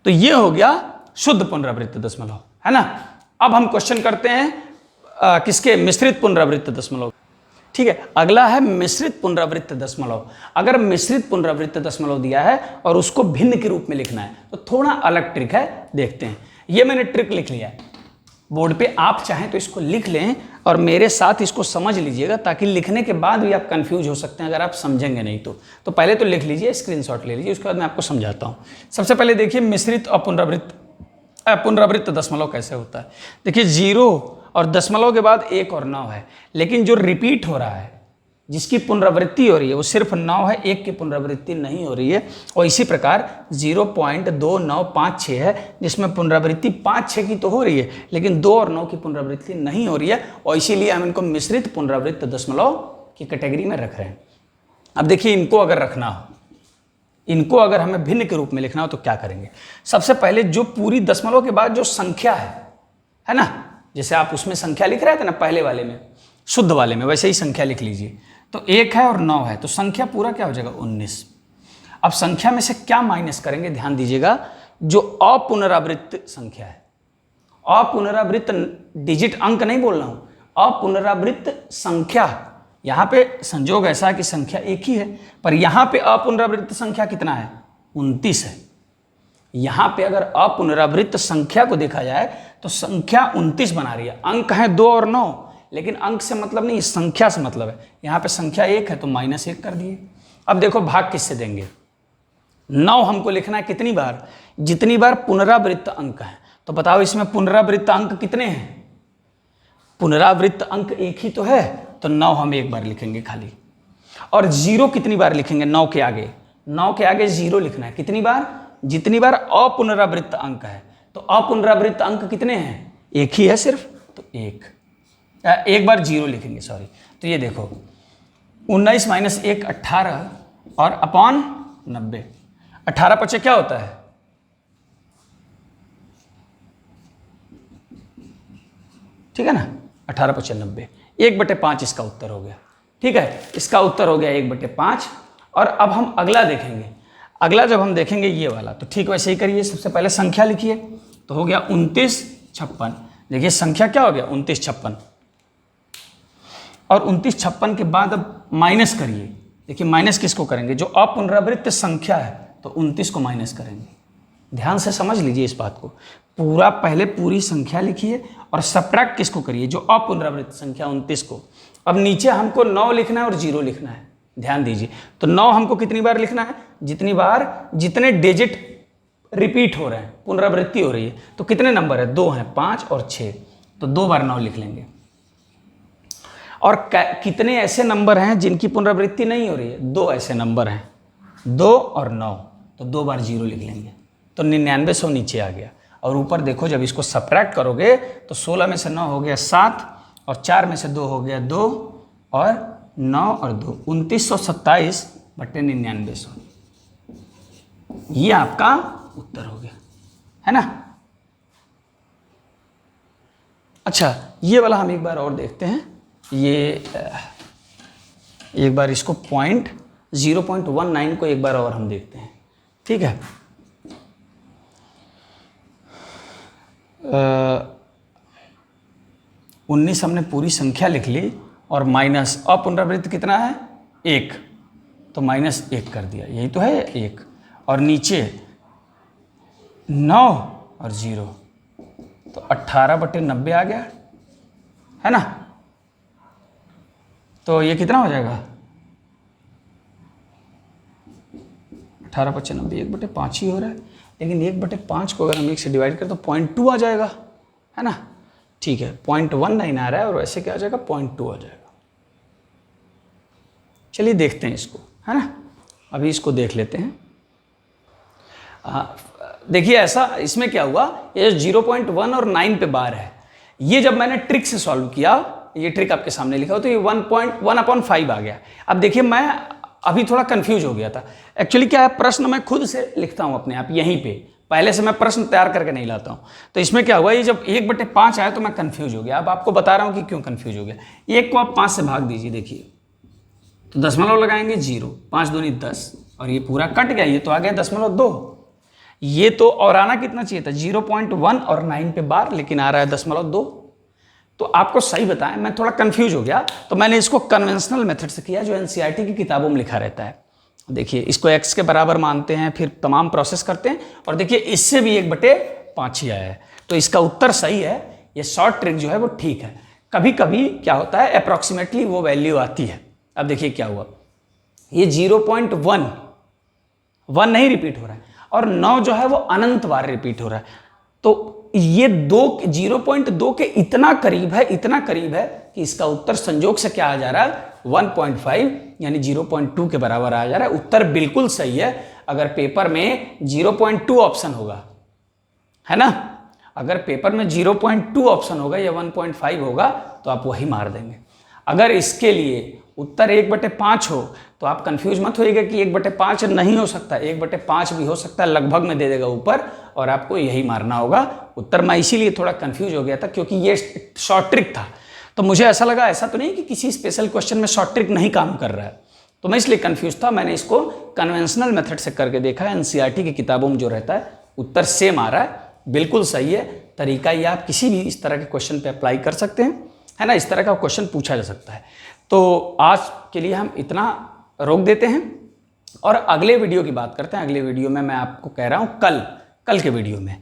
तो ये हो गया शुद्ध पुनरावृत्त दशमलव, है ना। अब हम क्वेश्चन करते हैं किसके, मिश्रित पुनरावृत्त दशमलव। ठीक है, अगला है मिश्रित पुनरावृत्त दशमलव। अगर मिश्रित पुनरावृत्त दशमलव दिया है और उसको भिन्न के रूप में लिखना है तो थोड़ा अलग ट्रिक है, देखते हैं। ये मैंने ट्रिक लिख लिया है बोर्ड पे, आप चाहें तो इसको लिख लें और मेरे साथ इसको समझ लीजिएगा, ताकि लिखने के बाद भी आप कंफ्यूज हो सकते हैं अगर आप समझेंगे नहीं तो पहले तो लिख लीजिए, स्क्रीनशॉट ले लीजिए, उसके बाद मैं आपको समझाता हूँ। सबसे पहले देखिए मिश्रित और पुनरावृत्त दशमलव कैसे होता है। देखिए 0 और दशमलव के बाद 1 और 9 है, लेकिन जो रिपीट हो रहा है, जिसकी पुनरावृत्ति हो रही है वो सिर्फ 9 है, 1 की पुनरावृत्ति नहीं हो रही है। और इसी प्रकार 0.2956 है, जिसमें पुनरावृत्ति 5-6 की तो हो रही है, लेकिन 2 और 9 की पुनरावृत्ति नहीं हो रही है, और इसीलिए हम इनको मिश्रित पुनरावृत्त दशमलव की कैटेगरी में रख रहे हैं। अब देखिए इनको अगर रखना हो, इनको अगर हमें भिन्न के रूप में लिखना हो तो क्या करेंगे। सबसे पहले जो पूरी दशमलव के बाद जो संख्या है ना, जैसे आप उसमें संख्या लिख रहे थे ना पहले वाले में, शुद्ध वाले में, वैसे ही संख्या लिख लीजिए। तो 1 है और 9 है, तो संख्या पूरा क्या हो जाएगा 19। अब संख्या में से क्या माइनस करेंगे, ध्यान दीजिएगा, जो अपुनरावृत्त संख्या है, अपुनरावृत्त डिजिट अंक नहीं बोल रहा हूं, अपुनरावृत्त संख्या। यहां पे संजोग ऐसा है कि संख्या एक ही है, पर यहां पे अपुनरावृत्त संख्या कितना है, 29 है। यहां पे अगर अपुनरावृत्त संख्या को देखा जाए तो संख्या 29 बना रही है। अंक है 2 और 9, लेकिन अंक से मतलब नहीं, संख्या से मतलब है। यहां पे संख्या 1 है तो -1 कर दिए। अब देखो भाग किससे देंगे, 9 हमको लिखना है कितनी बार, जितनी बार पुनरावृत्त अंक है। तो बताओ इसमें पुनरावृत्त अंक कितने हैं, पुनरावृत्त अंक एक ही तो है, तो 9 हम एक बार लिखेंगे खाली। और 0 कितनी बार लिखेंगे, 9 के आगे, 9 के आगे 0 लिखना है कितनी बार, जितनी बार अपुनरावृत्त अंक है। तो अपुनरावृत्त अंक कितने हैं, एक ही है सिर्फ, तो एक बार 0 लिखेंगे, सॉरी। तो ये देखो 19 - 1 18 और अपॉन 90, 18 पचे क्या होता है, ठीक है ना, 18 पचे 90, 1/5 इसका उत्तर हो गया। ठीक है, इसका उत्तर हो गया 1/5। और अब हम अगला देखेंगे, अगला जब हम देखेंगे ये वाला, तो ठीक वैसे ही करिए। सबसे पहले संख्या लिखिए, तो हो गया 29 56। देखिए संख्या क्या हो गया 29 56, और 29 56 के बाद अब माइनस करिए। देखिए माइनस किसको करेंगे, जो अपुनरावृत्त संख्या है, तो 29 को माइनस करेंगे। ध्यान से समझ लीजिए इस बात को, पूरा पहले पूरी संख्या लिखिए और सब्ट्रैक्ट किसको करिए, जो अपुनरावृत्त संख्या 29 को। अब नीचे हमको 9 लिखना है और 0 लिखना है, ध्यान दीजिए। तो 9 हमको कितनी बार लिखना है, जितने डिजिट रिपीट हो रहे हैं, पुनरावृत्ति हो रही है। तो कितने नंबर है, 2 हैं, 5 और 6, तो 2 बार 9 लिख लेंगे। और कितने ऐसे नंबर हैं जिनकी पुनरावृत्ति नहीं हो रही है, 2 ऐसे नंबर हैं, 2 और 9, तो 2 बार 0 लिख लेंगे, तो 9900 नीचे आ गया। और ऊपर देखो जब इसको सब्ट्रैक्ट करोगे तो 16 में से 9 हो गया 7, और 4 में से 2 हो गया 2, और 9 और 2 2927/9900, ये आपका उत्तर हो गया, है ना। अच्छा ये वाला हम एक बार और देखते हैं, ये एक बार इसको 0.19 को एक बार और हम देखते हैं, ठीक है। 19 हमने पूरी संख्या लिख ली, और माइनस अपुनरावृत्त कितना है 1, तो -1 कर दिया, यही तो है 1। और नीचे 9 और 0, तो 18/90 आ गया, है ना। तो ये कितना हो जाएगा, 18 × 90, 1/5 ही हो रहा है, लेकिन 1/5 को अगर हम 1 से डिवाइड करें तो 0.2 आ जाएगा, है ना। ठीक है, 0.19 आ रहा है, और वैसे क्या आ जाएगा 0.2 आ जाएगा। चलिए देखते हैं इसको, है ना, अभी इसको देख लेते हैं। देखिए ऐसा, इसमें क्या हुआ, ये 0.1 और 9 पे बार है। ये जब मैंने ट्रिक से सॉल्व किया, ये ट्रिक आपके सामने लिखा हो, तो ये 1.1/5 आ गया। अब देखिए मैं अभी थोड़ा कंफ्यूज हो गया था। एक्चुअली क्या है, प्रश्न मैं खुद से लिखता हूँ अपने आप यहीं पे, पहले से मैं प्रश्न तैयार करके नहीं लाता हूँ। तो इसमें क्या हुआ, ये जब 1/5 आया तो मैं कंफ्यूज हो गया। अब आपको बता रहा हूँ कि क्यों कंफ्यूज हो गया। 1 को आप 5 से भाग दीजिए, देखिए तो दशमलव लगाएंगे 0, 5 दूनी 10 और ये पूरा कट गया, ये तो आ गया 0.2। ये तो और आना कितना चाहिए था 0.1 और 9 पे बार, लेकिन आ रहा है 0.2। तो आपको सही बताएं, मैं थोड़ा कंफ्यूज हो गया तो मैंने इसको कन्वेंशनल मेथड से किया जो एनसीईआरटी की किताबों में लिखा रहता है। देखिए इसको x के बराबर मानते हैं, फिर तमाम प्रोसेस करते हैं और देखिए इससे भी 1/5 ही आया है। तो इसका उत्तर सही है, ये शॉर्ट ट्रिक जो है वो ठीक है। कभी कभी क्या होता है अप्रॉक्सीमेटली वो वैल्यू आती है। अब देखिए क्या हुआ, ये 0.1 नहीं रिपीट हो रहा है और 9 जो है वो अनंत बार रिपीट हो रहा है। तो ये 0.2 के इतना करीब है, इतना करीब है कि इसका उत्तर संजोग से क्या आ जा रहा है 1.5 यानी 0.2 के बराबर आ जा रहा है। उत्तर बिल्कुल सही है। अगर पेपर में 0.2 ऑप्शन होगा, है ना, अगर पेपर में 0.2 ऑप्शन होगा या 1.5 होगा तो आप वही मार देंगे। अगर इसके लिए उत्तर 1/5 हो तो आप कंफ्यूज मत होइएगा कि 1/5 नहीं हो सकता, 1/5 भी हो सकता है, लगभग में दे देगा ऊपर और आपको यही मारना होगा उत्तर। मैं इसीलिए थोड़ा कंफ्यूज हो गया था क्योंकि ये शॉर्ट ट्रिक था। तो मुझे ऐसा लगा, ऐसा तो नहीं कि किसी स्पेशल क्वेश्चन में शॉर्ट ट्रिक नहीं काम कर रहा है, तो मैं इसलिए कंफ्यूज था। मैंने इसको कन्वेंशनल मेथड से करके देखा, एनसीईआरटी की किताबों में जो रहता है उत्तर सेम आ रहा है, बिल्कुल सही है। तरीका ये आप किसी भी इस तरह के क्वेश्चन पे अप्लाई कर सकते हैं, है ना, इस तरह का क्वेश्चन पूछा जा सकता है। तो आज के लिए हम इतना रोक देते हैं और अगले वीडियो की बात करते हैं। अगले वीडियो में मैं आपको कह रहा हूँ कल के वीडियो में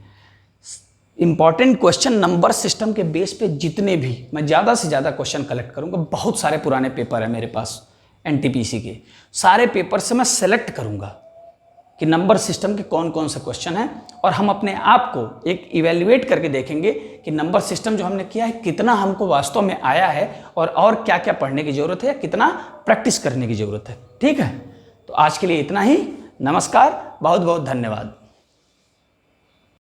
इंपॉर्टेंट क्वेश्चन नंबर सिस्टम के बेस पे जितने भी, मैं ज़्यादा से ज़्यादा क्वेश्चन कलेक्ट करूँगा। बहुत सारे पुराने पेपर है मेरे पास एनटीपीसी के, सारे पेपर से मैं सेलेक्ट करूँगा कि नंबर सिस्टम के कौन कौन से क्वेश्चन हैं और हम अपने आप को एक इवेल्युएट करके देखेंगे कि नंबर सिस्टम जो हमने किया है कितना हमको वास्तव में आया है और क्या क्या पढ़ने की ज़रूरत है, कितना प्रैक्टिस करने की ज़रूरत है। ठीक है, तो आज के लिए इतना ही। नमस्कार, बहुत बहुत धन्यवाद।